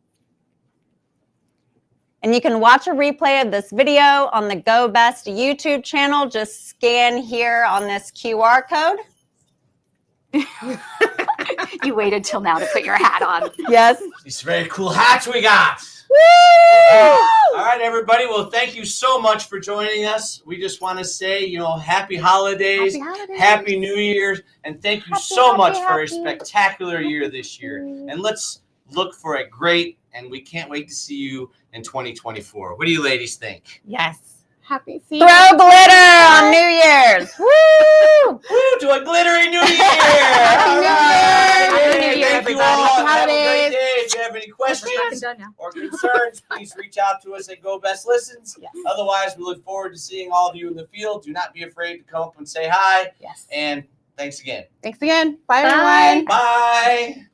[SPEAKER 5] And you can watch a replay of this video on the Go Best YouTube channel. Just scan here on this QR code.
[SPEAKER 4] You waited till now to put your hat on.
[SPEAKER 5] Yes.
[SPEAKER 2] These very cool hats we got.
[SPEAKER 5] Woo!
[SPEAKER 2] All right, everybody. Well, thank you so much for joining us. We just want to say, happy holidays,
[SPEAKER 3] Happy holidays.
[SPEAKER 2] happy New Year's, and thank you so much for a spectacular year this year. And let's look for a great, and we can't wait to see you in 2024. What do you ladies think?
[SPEAKER 3] Yes. Happy season.
[SPEAKER 5] Throw glitter on New Year's. Woo!
[SPEAKER 2] Woo, to a glittery New Year!
[SPEAKER 3] Happy New Year!
[SPEAKER 4] Happy New Year,
[SPEAKER 2] Thank you
[SPEAKER 4] everybody.
[SPEAKER 2] all.
[SPEAKER 3] Happy
[SPEAKER 2] Have a great
[SPEAKER 3] holidays.
[SPEAKER 2] day. If you have any questions
[SPEAKER 4] done now.
[SPEAKER 2] or concerns, please reach out to us at Go Best Listens.
[SPEAKER 3] Yes.
[SPEAKER 2] Otherwise, we look forward to seeing all of you in the field. Do not be afraid to come up and say hi.
[SPEAKER 3] Yes.
[SPEAKER 2] And thanks again.
[SPEAKER 3] Thanks again. Bye,
[SPEAKER 4] Bye.
[SPEAKER 3] everyone.
[SPEAKER 2] Bye.